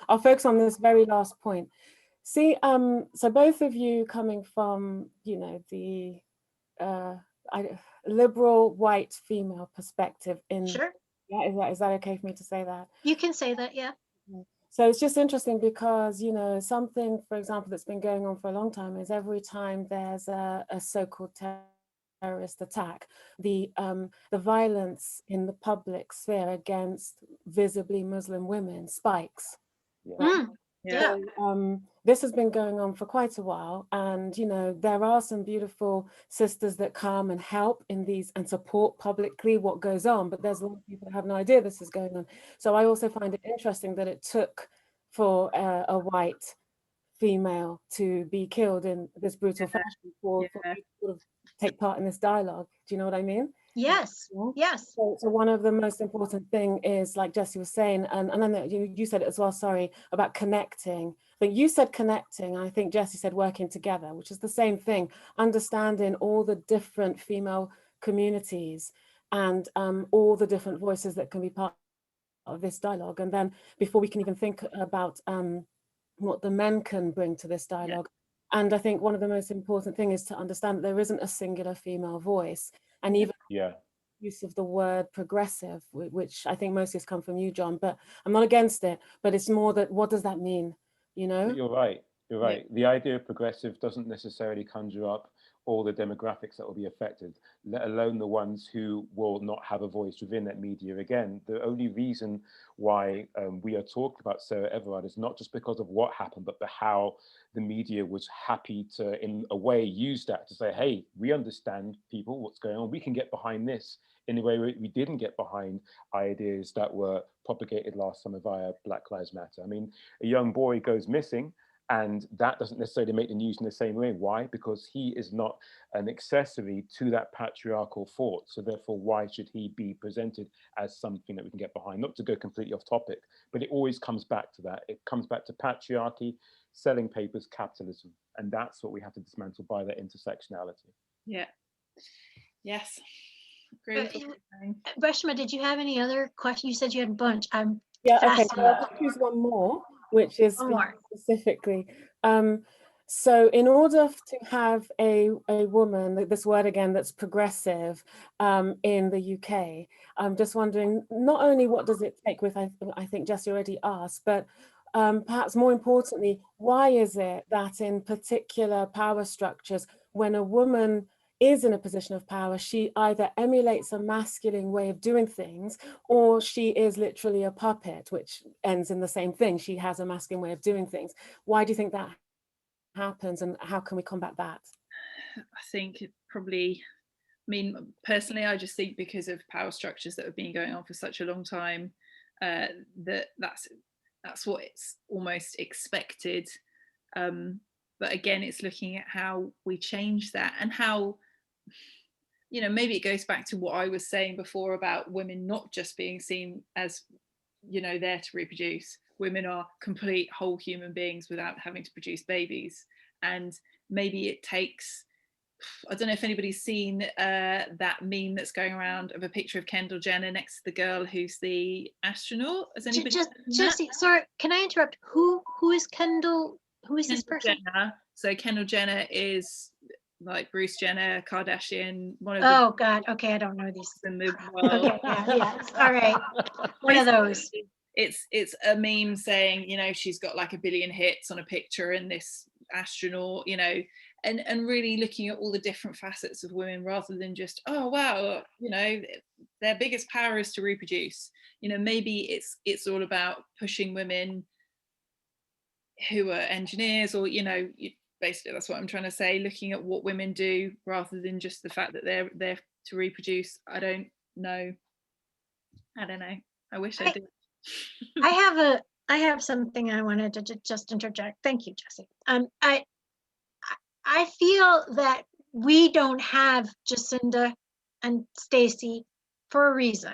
[SPEAKER 3] I'll focus on this very last point. See, so both of you coming from, you know, the liberal white female perspective in.
[SPEAKER 1] Sure.
[SPEAKER 3] Yeah, is that okay for me to say that?
[SPEAKER 1] You can say that, yeah.
[SPEAKER 3] So it's just interesting because, you know, something, for example, that's been going on for a long time is every time there's a so-called terrorist attack, the violence in the public sphere against visibly Muslim women spikes. Right?
[SPEAKER 1] Yeah.
[SPEAKER 3] So, this has been going on for quite a while, and you know there are some beautiful sisters that come and help in these and support publicly what goes on, but there's a lot of people that have no idea this is going on. So I also find it interesting that it took for a white female to be killed in this brutal fashion for you to sort of take part in this dialogue. Do you know what I mean?
[SPEAKER 1] Yes. Yes.
[SPEAKER 3] So one of the most important thing is, like Jessie was saying, and then you said it as well, sorry, about connecting. But you said connecting, and I think Jessie said working together, which is the same thing, understanding all the different female communities and all the different voices that can be part of this dialogue. And then before we can even think about what the men can bring to this dialogue. And I think one of the most important thing is to understand that there isn't a singular female voice. And even use of the word progressive, which I think mostly has come from you, John, but I'm not against it, but it's more that, what does that mean? You know?
[SPEAKER 2] You're right. You're right. The idea of progressive doesn't necessarily conjure up all the demographics that will be affected, let alone the ones who will not have a voice within that media. Again, the only reason why we are talking about Sarah Everard is not just because of what happened, but how the media was happy to, in a way, use that to say, hey, we understand people, what's going on, we can get behind this in a way we didn't get behind ideas that were propagated last summer via Black Lives Matter. I mean, a young boy goes missing, and that doesn't necessarily make the news in the same way. Why? Because he is not an accessory to that patriarchal thought. So therefore, why should he be presented as something that we can get behind? Not to go completely off topic, but it always comes back to that. It comes back to patriarchy, selling papers, capitalism. And that's what we have to dismantle by that intersectionality.
[SPEAKER 5] Yeah. Yes. Great.
[SPEAKER 1] Reshma, did you have any other questions? You said you had a bunch. I'm
[SPEAKER 3] okay, so I'll just choose one more, which is specifically. So in order to have a woman, this word again, that's progressive in the UK, I'm just wondering, not only what does it take with, I think Jessie already asked, but perhaps more importantly, why is it that in particular power structures, when a woman is in a position of power, she either emulates a masculine way of doing things, or she is literally a puppet, which ends in the same thing. She has a masculine way of doing things. Why do you think that happens, and how can we combat that?
[SPEAKER 5] I think it probably, I mean, personally, I just think because of power structures that have been going on for such a long time, that's what it's almost expected. But again, it's looking at how we change that, and how, you know, maybe it goes back to what I was saying before about women not just being seen as, you know, there to reproduce. Women are complete whole human beings without having to produce babies. And maybe it takes, I don't know if anybody's seen that meme that's going around of a picture of Kendall Jenner next to the girl who's the astronaut. Has anybody
[SPEAKER 1] Jessie, sorry, can I interrupt? Who is Kendall? Who is this person?
[SPEAKER 5] Jenner. So Kendall Jenner is like Bruce Jenner, Kardashian, one of
[SPEAKER 1] the. Oh God, okay, I don't know these.
[SPEAKER 5] In the world.
[SPEAKER 1] Okay, yeah, all right, one of those.
[SPEAKER 5] It's a meme saying, you know, she's got like 1 billion hits on a picture in this astronaut, you know, and really looking at all the different facets of women rather than just, oh wow, you know, their biggest power is to reproduce. You know, maybe it's all about pushing women who are engineers, or, you know, basically that's what I'm trying to say, looking at what women do rather than just the fact that they're there to reproduce. I don't know. I wish I did.
[SPEAKER 1] I have something I wanted to just interject. Thank you, Jessie. I feel that we don't have Jacinda and Stacey for a reason.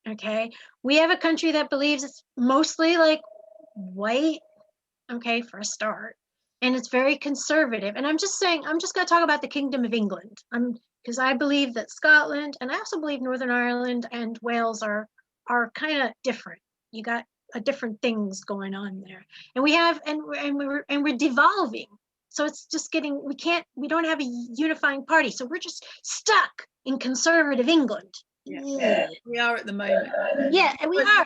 [SPEAKER 1] Okay, we have a country that believes it's mostly like white. Okay, for a start, and it's very conservative. And I'm just saying, I'm just going to talk about the Kingdom of England. Because I believe that Scotland, and I also believe Northern Ireland and Wales are kind of different. You got different things going on there, and we have, and we're devolving. So it's just getting, we don't have a unifying party. So we're just stuck in conservative England.
[SPEAKER 5] Yeah, we are at the moment.
[SPEAKER 1] Yeah, and we are.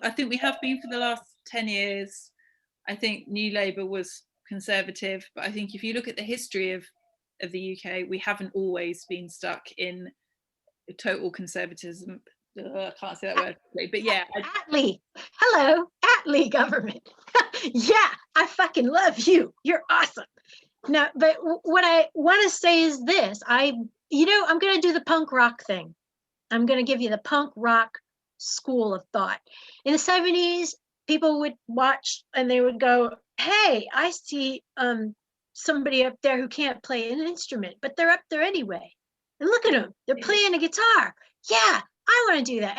[SPEAKER 5] I think we have been for the last 10 years. I think New Labour was conservative, but I think if you look at the history of the UK, we haven't always been stuck in total conservatism. I can't say that word, but yeah.
[SPEAKER 1] Attlee, hello, Attlee government. Yeah, I fucking love you. You're awesome. No, but what I want to say is this. I'm going to do the punk rock thing. I'm going to give you the punk rock school of thought. In the 70s, people would watch and they would go, hey, I see somebody up there who can't play an instrument, but they're up there anyway. And look at them. They're playing a guitar. Yeah, I want to do that.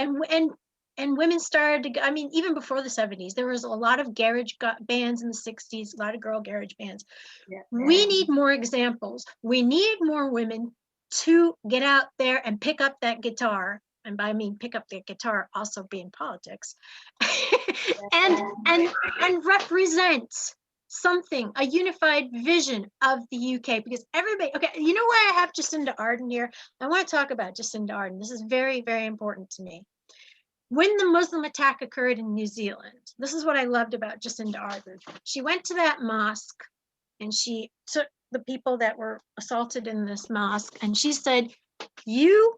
[SPEAKER 1] And women started to go, I mean, even before the 70s, there was a lot of garage bands in the 60s, a lot of girl garage bands. Yeah. We need more examples. We need more women to get out there and pick up that guitar. And by I mean pick up the guitar, also be in politics. and represent something, a unified vision of the UK, because everybody, okay, you know why I have Jacinda Ardern here? I want to talk about Jacinda Ardern. This is very, very important to me. When the Muslim attack occurred in New Zealand, this is what I loved about Jacinda Ardern. She went to that mosque and she took the people that were assaulted in this mosque and she said, you're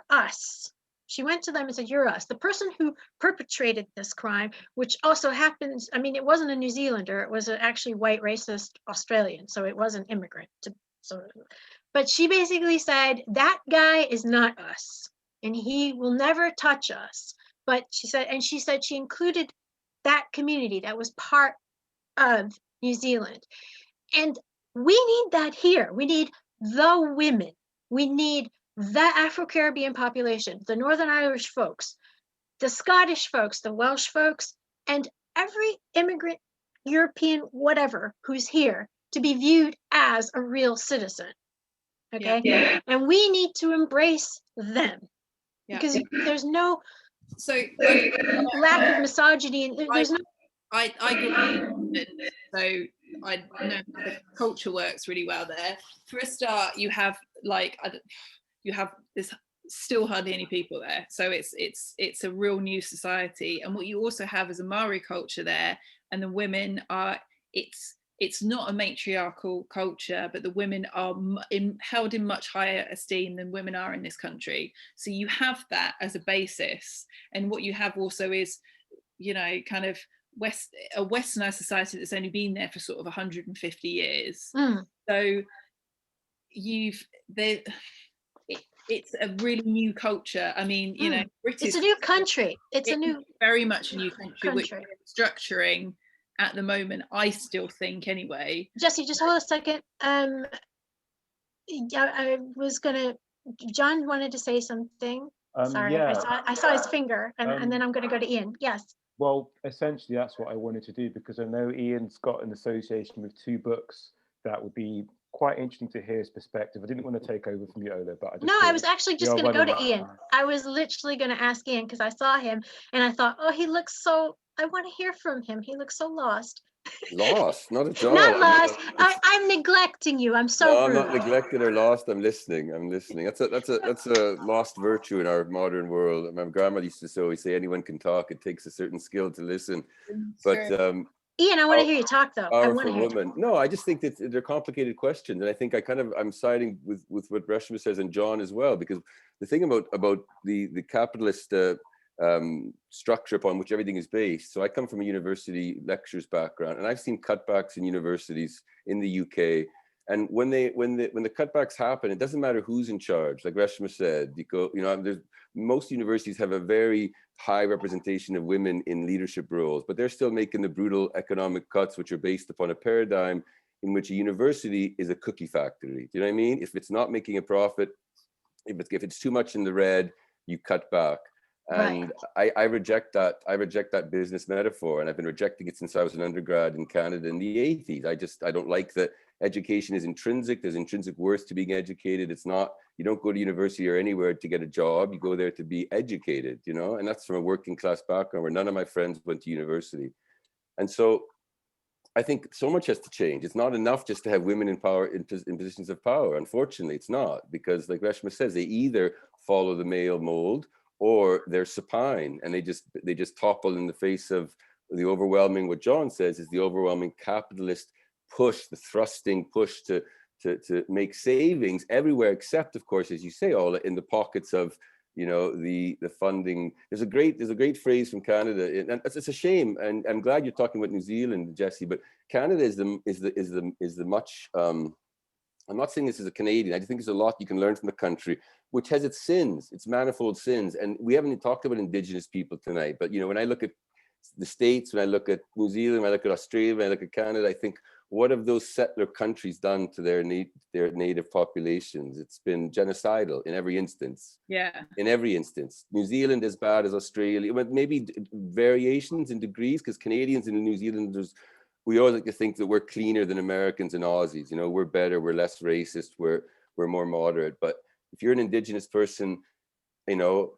[SPEAKER 1] us. She went to them and said, you're us. The person who perpetrated this crime, which also happens, I mean, it wasn't a New Zealander, it was actually white racist Australian, so it was an immigrant. But she basically said, that guy is not us and he will never touch us. But she said she included that community that was part of New Zealand. And we need that here. We need the women. We need the Afro-Caribbean population, the Northern Irish folks, the Scottish folks, the Welsh folks, and every immigrant, European, whatever, who's here to be viewed as a real citizen. Okay? Yeah. And we need to embrace them because there's no lack of misogyny. And there's no.
[SPEAKER 5] I grew up in London, so I know how the culture works really well there. For a start, you have there's still hardly any people there, so it's a real new society. And what you also have is a Maori culture there, and the women are it's not a matriarchal culture, but the women are held in much higher esteem than women are in this country. So you have that as a basis, and what you have also is, kind of a westernized society that's only been there for sort of 150 years. So it's a really new culture. I mean, British,
[SPEAKER 1] it's a new country. It's
[SPEAKER 5] very much a new country. Which we're structuring at the moment, I still think anyway.
[SPEAKER 1] Jessie, just hold a second. I was gonna. John wanted to say something. Sorry, yeah. I saw his finger, and then I'm gonna go to Iain. Yes.
[SPEAKER 2] Well, essentially, that's what I wanted to do, because I know Iain's got an association with 2 books that would be quite interesting to hear his perspective. I didn't want to take over from you, Ola, but
[SPEAKER 1] I was actually just going to go to Iain. I was literally going to ask Iain because I saw him and I thought, oh, he looks so, I want to hear from him. He looks so lost.
[SPEAKER 4] Lost, not at all.
[SPEAKER 1] Not lost. I'm neglecting you. I'm so rude.
[SPEAKER 4] I'm not neglected or lost. I'm listening. That's a lost virtue in our modern world. My grandma used to always say, anyone can talk. It takes a certain skill to listen. But
[SPEAKER 1] Iain, I want to hear you talk though. I want to hear you.
[SPEAKER 4] No, I just think that they're complicated questions, and I think I'm siding with what Reshma says and John as well, because the thing about the capitalist structure upon which everything is based. So I come from a university lectures background, and I've seen cutbacks in universities in the UK. And when the cutbacks happen, it doesn't matter who's in charge. Like Reshma said, most universities have a very high representation of women in leadership roles, but they're still making the brutal economic cuts, which are based upon a paradigm in which a university is a cookie factory. Do you know what I mean? If it's not making a profit, if it's too much in the red, you cut back. And right. I reject that business metaphor, and I've been rejecting it since I was an undergrad in Canada in the 80s. I don't like that education is intrinsic. There's intrinsic worth to being educated. It's not, you don't go to university or anywhere to get a job. You go there to be educated, and that's from a working class background where none of my friends went to university. And so I think so much has to change. It's not enough just to have women in power, in positions of power. Unfortunately, it's not, because like Reshma says, they either follow the male mold or they're supine, and they just topple in the face of the overwhelming, what John says is the overwhelming capitalist push, the thrusting push to make savings everywhere, except, of course, as you say, Ola, in the pockets of, you know, the funding. There's a great phrase from Canada, and it's a shame, and I'm glad you're talking about New Zealand, Jessie, but Canada is the much, I'm not saying this as a Canadian, I just think there's a lot you can learn from the country, which has its sins, its manifold sins. And we haven't even talked about Indigenous people tonight, but, you know, when I look at the States, when I look at New Zealand, when I look at Australia, when I look at Canada, I think, what have those settler countries done to their native populations? It's been genocidal in every instance.
[SPEAKER 5] Yeah.
[SPEAKER 4] In every instance. New Zealand as bad as Australia, but maybe variations in degrees, because Canadians and New Zealanders, we always like to think that we're cleaner than Americans and Aussies. You know, we're better, we're less racist, we're more moderate. But if you're an Indigenous person, you know,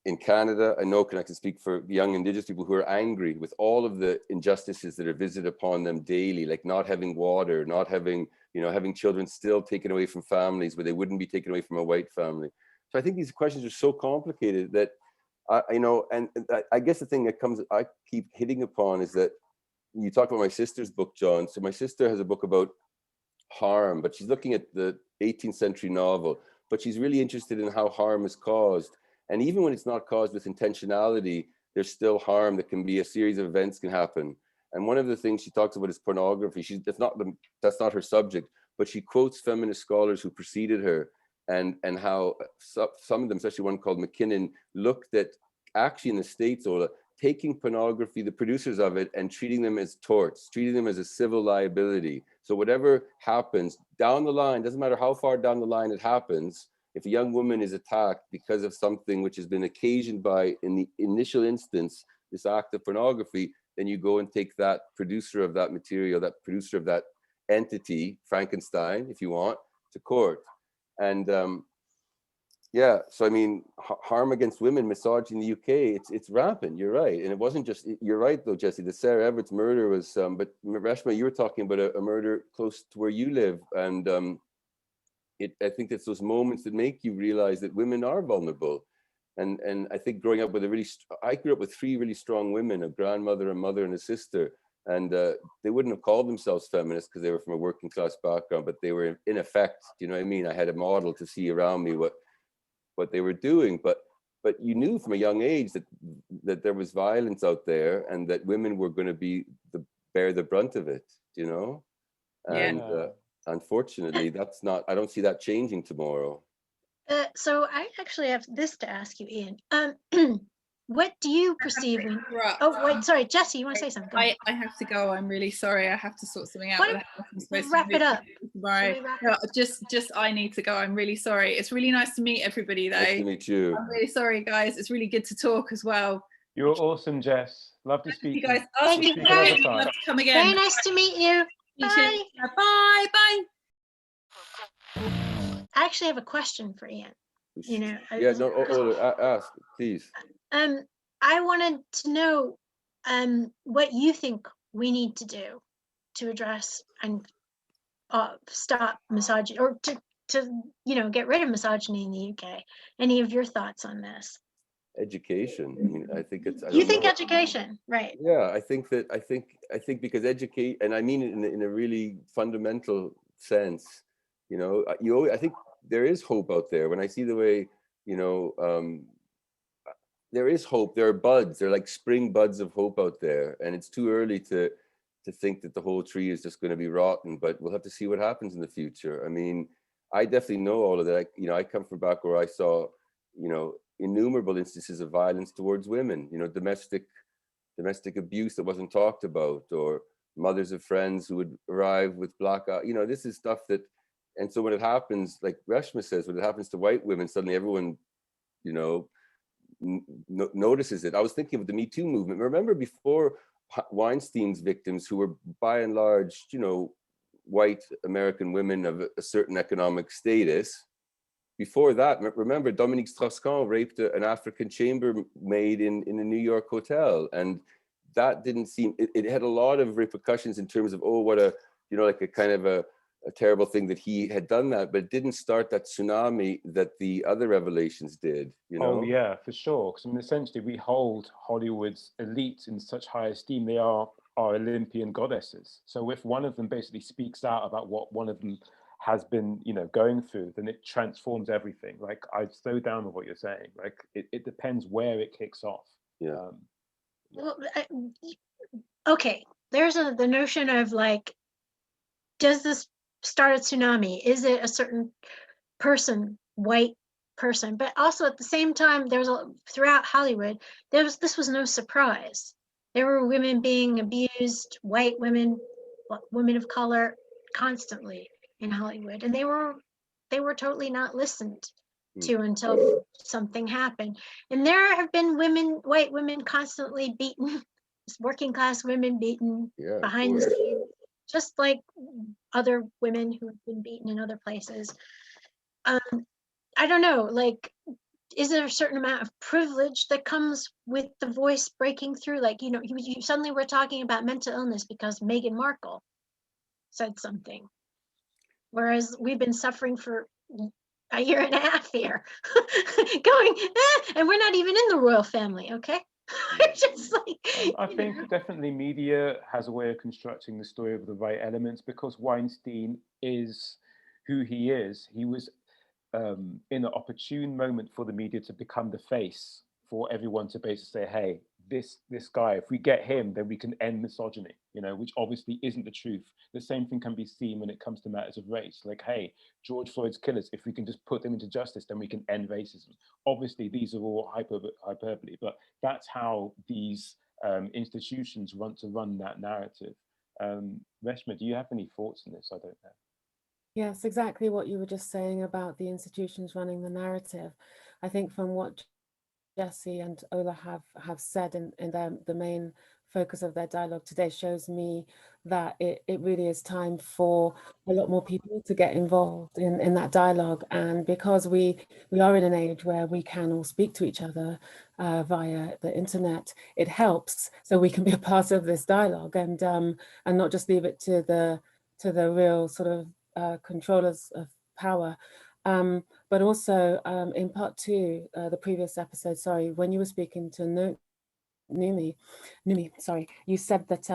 [SPEAKER 4] in Canada, I know I can speak for young Indigenous people who are angry with all of the injustices that are visited upon them daily, like not having water, not having, you know, having children still taken away from families where they wouldn't be taken away from a white family. So I think these questions are so complicated that, you know, and I guess the thing that I keep hitting upon is that you talk about my sister's book, John. So my sister has a book about harm, but she's looking at the 18th century novel, but she's really interested in how harm is caused. And even when it's not caused with intentionality, there's still harm that can be, a series of events can happen. And one of the things she talks about is pornography. That's not her subject, but she quotes feminist scholars who preceded her, and how some of them, especially one called McKinnon, looked at, actually in the States, Ola, taking pornography, the producers of it, and treating them as torts, treating them as a civil liability. So whatever happens down the line, doesn't matter how far down the line it happens, if a young woman is attacked because of something which has been occasioned by, in the initial instance, this act of pornography, then you go and take that producer of that material, that producer of that entity, Frankenstein, if you want, to court. And yeah, so I mean, harm against women, misogyny in the UK, it's rampant, you're right. And it wasn't just, you're right though, Jessie, the Sarah Everett's murder was, but Reshma, you were talking about a murder close to where you live, and I think it's those moments that make you realize that women are vulnerable. And I think growing up with I grew up with three really strong women, a grandmother, a mother, and a sister. And they wouldn't have called themselves feminists because they were from a working class background, but they were in effect, you know what I mean? I had a model to see around me what they were doing. But you knew from a young age that there was violence out there, and that women were going to bear the brunt of it, you know? And unfortunately, I don't see that changing tomorrow.
[SPEAKER 1] So I actually have this to ask you, Iain. What do you perceive when... Oh, wait, sorry, Jessie, you want to say something?
[SPEAKER 5] I have to go. I'm really sorry. I have to sort something out.
[SPEAKER 1] Wrap it up.
[SPEAKER 5] Right. No, just I need to go. I'm really sorry. It's really nice to meet everybody, though.
[SPEAKER 4] Nice to meet you.
[SPEAKER 5] I'm really sorry, guys. It's really good to talk as well.
[SPEAKER 2] You're awesome, Jess. Love to speak to you.
[SPEAKER 5] Thank you guys.
[SPEAKER 2] Love
[SPEAKER 5] to come again.
[SPEAKER 1] Very nice to meet you. Bye.
[SPEAKER 5] Bye. Bye.
[SPEAKER 1] I actually have a question for Iain. You know,
[SPEAKER 4] ask, please.
[SPEAKER 1] I wanted to know what you think we need to do to address and stop misogyny, or to you know, get rid of misogyny in the UK. Any of your thoughts on this?
[SPEAKER 4] Education. I mean, I think it's.
[SPEAKER 1] You think education, right?
[SPEAKER 4] Yeah, I think because educate, and I mean it in a really fundamental sense. You know, I think there is hope out there. When I see the way, you know, there is hope. There are buds. There are like spring buds of hope out there, and it's too early to think that the whole tree is just going to be rotten. But we'll have to see what happens in the future. I mean, I definitely know all of that. You know, I come from back where I saw, you know, innumerable instances of violence towards women. You know, domestic abuse that wasn't talked about, or mothers of friends who would arrive with black eye. You know, this is stuff that. And so when it happens, like Reshma says, when it happens to white women, suddenly everyone, you know, notices it. I was thinking of the Me Too movement. Remember before Weinstein's victims, who were by and large, you know, white American women of a certain economic status. Before that, remember Dominique Strauss-Kahn raped an African chambermaid in a New York hotel. And that didn't seem, it had a lot of repercussions in terms of, oh, what a, you know, like a kind of a terrible thing that he had done that, but it didn't start that tsunami that the other revelations did, you know?
[SPEAKER 2] Oh yeah, for sure. Because I mean, essentially, we hold Hollywood's elites in such high esteem. They are our Olympian goddesses. So if one of them basically speaks out about what one of them has been, you know, going through, then it transforms everything. Like, I'd slow down with what you're saying. Like, it depends where it kicks off.
[SPEAKER 4] Yeah.
[SPEAKER 1] Well, okay, there's the notion of like, does this start a tsunami? Is it a certain person, white person? But also at the same time, there's throughout Hollywood, this was no surprise. There were women being abused, white women, women of color, constantly in Hollywood, and they were totally not listened to until something happened. And there have been women, white women, constantly beaten, working class women beaten behind the scenes, just like other women who have been beaten in other places. I don't know, like, is there a certain amount of privilege that comes with the voice breaking through? Like, you know, you suddenly were talking about mental illness because Meghan Markle said something, whereas we've been suffering for a year and a half here, going, and we're not even in the royal family, okay? Just like,
[SPEAKER 2] I think definitely media has a way of constructing the story of the right elements, because Weinstein is who he is. He was in an opportune moment for the media to become the face for everyone to basically say, hey, this guy, if we get him, then we can end misogyny, you know, which obviously isn't the truth. The same thing can be seen when it comes to matters of race. Like, hey, George Floyd's killers, if we can just put them into justice, then we can end racism. Obviously, these are all hyperbole, but that's how these institutions want to run that narrative. Reshma, do you have any thoughts on this? I don't know.
[SPEAKER 3] Yes, exactly what you were just saying about the institutions running the narrative. I think from what Jessie and Ola have said in the main focus of their dialogue today shows me that it really is time for a lot more people to get involved in that dialogue. And because we are in an age where we can all speak to each other via the internet, it helps so we can be a part of this dialogue and not just leave it to the real sort of controllers of power. But also in part two, the previous episode, sorry, when you were speaking to Numi, sorry, you said that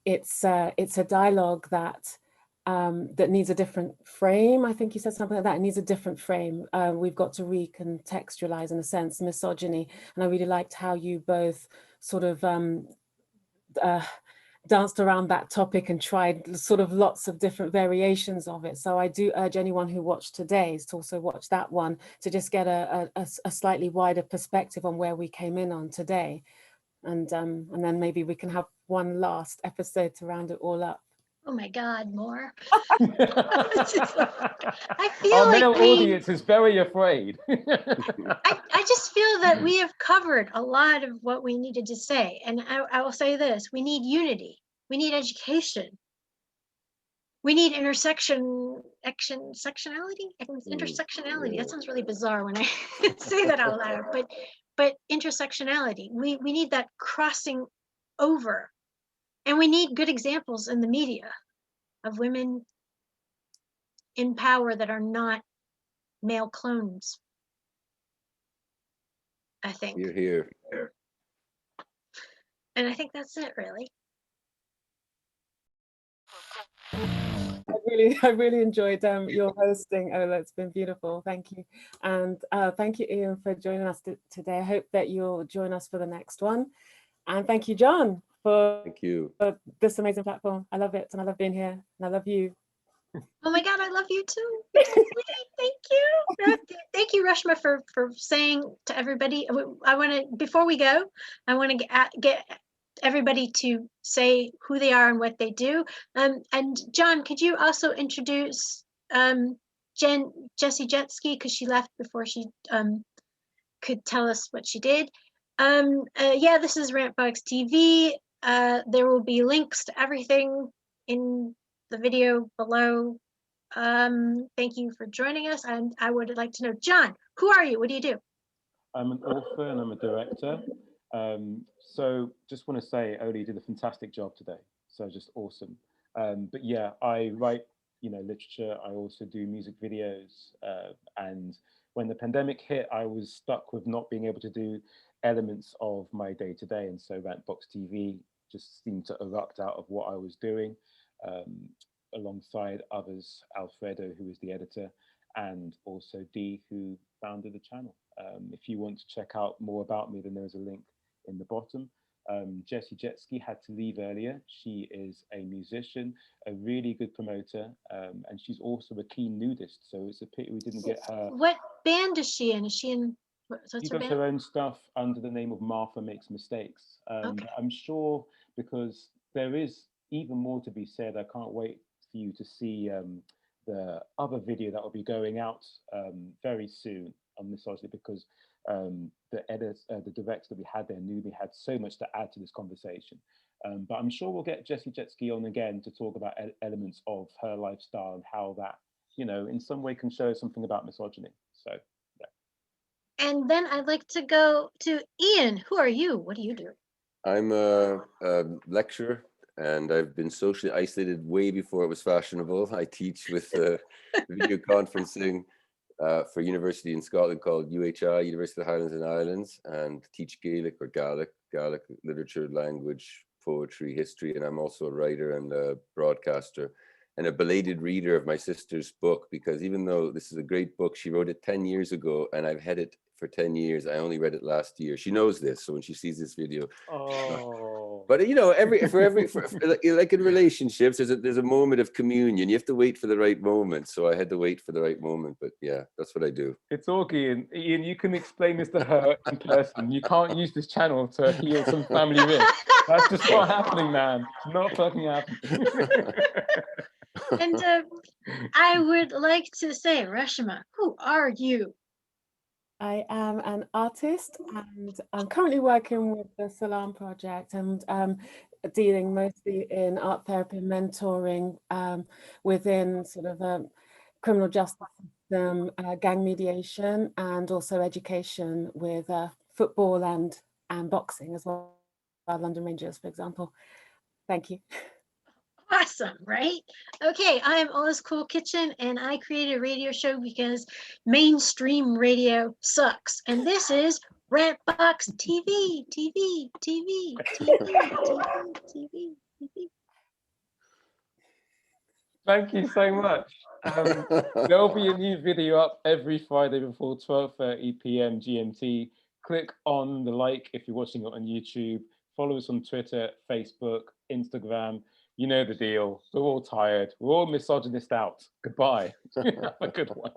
[SPEAKER 3] it's a dialogue that that needs a different frame. I think you said something like that. It needs a different frame. We've got to recontextualize, in a sense, misogyny. And I really liked how you both sort of danced around that topic and tried sort of lots of different variations of it. So I do urge anyone who watched today's to also watch that one, to just get a slightly wider perspective on where we came in on today. And then maybe we can have one last episode to round it all up.
[SPEAKER 1] oh my God, more. I feel
[SPEAKER 2] Our
[SPEAKER 1] like
[SPEAKER 2] male audience is very afraid.
[SPEAKER 1] I just feel that we have covered a lot of what we needed to say. And I will say this, we need unity. We need education. We need intersectionality. Intersectionality. That sounds really bizarre when I say that out loud, but intersectionality. We need that crossing over. And we need good examples in the media of women in power that are not male clones, I think.
[SPEAKER 4] You're here.
[SPEAKER 1] And I think that's it, really.
[SPEAKER 3] I really enjoyed your hosting, Ola. It's been beautiful. Thank you. And thank you, Iain, for joining us today. I hope that you'll join us for the next one. And thank you, John, for this amazing platform. I love it, and I love being here, and I love you.
[SPEAKER 1] Oh my God, I love you too. Thank you. Thank you, Reshma, for saying to everybody. I want to, before we go, I want to get everybody to say who they are and what they do. And John, could you also introduce Jessie Jetski, because she left before she could tell us what she did. Yeah, this is Rantbox TV. There will be links to everything in the video below. Thank you for joining us. And I would like to know, John, who are you? What do you do?
[SPEAKER 2] I'm an author and I'm a director. So just want to say, Oli did a fantastic job today. So just awesome. But yeah, I write, literature. I also do music videos. And when the pandemic hit, I was stuck with not being able to do elements of my day to day. And so Rantbox TV just seemed to erupt out of what I was doing, alongside others, Alfredo, who is the editor, and also Dee, who founded the channel. If you want to check out more about me, then there's a link in the bottom. Jessie Jetski had to leave earlier. She is a musician, a really good promoter, and she's also a keen nudist. So it's a pity we didn't get her.
[SPEAKER 1] What band is she in? Is she in? What's
[SPEAKER 2] She
[SPEAKER 1] her
[SPEAKER 2] does
[SPEAKER 1] band?
[SPEAKER 2] her own stuff under the name of Martha Makes Mistakes.
[SPEAKER 1] Okay.
[SPEAKER 2] I'm sure, because there is even more to be said. I can't wait for you to see the other video that will be going out very soon on Misogyny, because the director that we had there knew we had so much to add to this conversation. But I'm sure we'll get Jessie Jetski on again to talk about elements of her lifestyle and how that, in some way can show something about misogyny. So.
[SPEAKER 1] And then I'd like to go to Iain. Who are you? What do you do?
[SPEAKER 4] I'm a lecturer, and I've been socially isolated way before it was fashionable. I teach with video conferencing for a university in Scotland called UHI, University of the Highlands and Islands, and teach Gaelic or Gaelic literature, language, poetry, history, and I'm also a writer and a broadcaster and a belated reader of my sister's book, because even though this is a great book, she wrote it 10 years ago and I've had it for 10 years. I only read it last year. She knows this, so when she sees this video,
[SPEAKER 2] oh.
[SPEAKER 4] But like in relationships, there's a moment of communion. You have to wait for the right moment. So I had to wait for the right moment. But yeah, that's what I do.
[SPEAKER 2] It's all Iain. Iain, you can explain this to her in person. You can't use this channel to heal some family rift. That's just not happening, man. It's not fucking happening.
[SPEAKER 1] And I would like to say, Reshma, who are you?
[SPEAKER 3] I am an artist, and I'm currently working with the Salam Project and dealing mostly in art therapy and mentoring within sort of criminal justice system, gang mediation, and also education with football and boxing as well, London Rangers, for example. Thank you.
[SPEAKER 1] Awesome, right? Okay, I am Ola's Cool Kitchen, and I created a radio show because mainstream radio sucks. And this is Rantbox TV, TV, TV, TV, TV, TV, TV.
[SPEAKER 2] Thank you so much. There'll be a new video up every Friday before 12:30 p.m. GMT. Click on the like if you're watching it on YouTube. Follow us on Twitter, Facebook, Instagram. You know the deal. We're all tired. We're all misogynist out. Goodbye. Have a good one.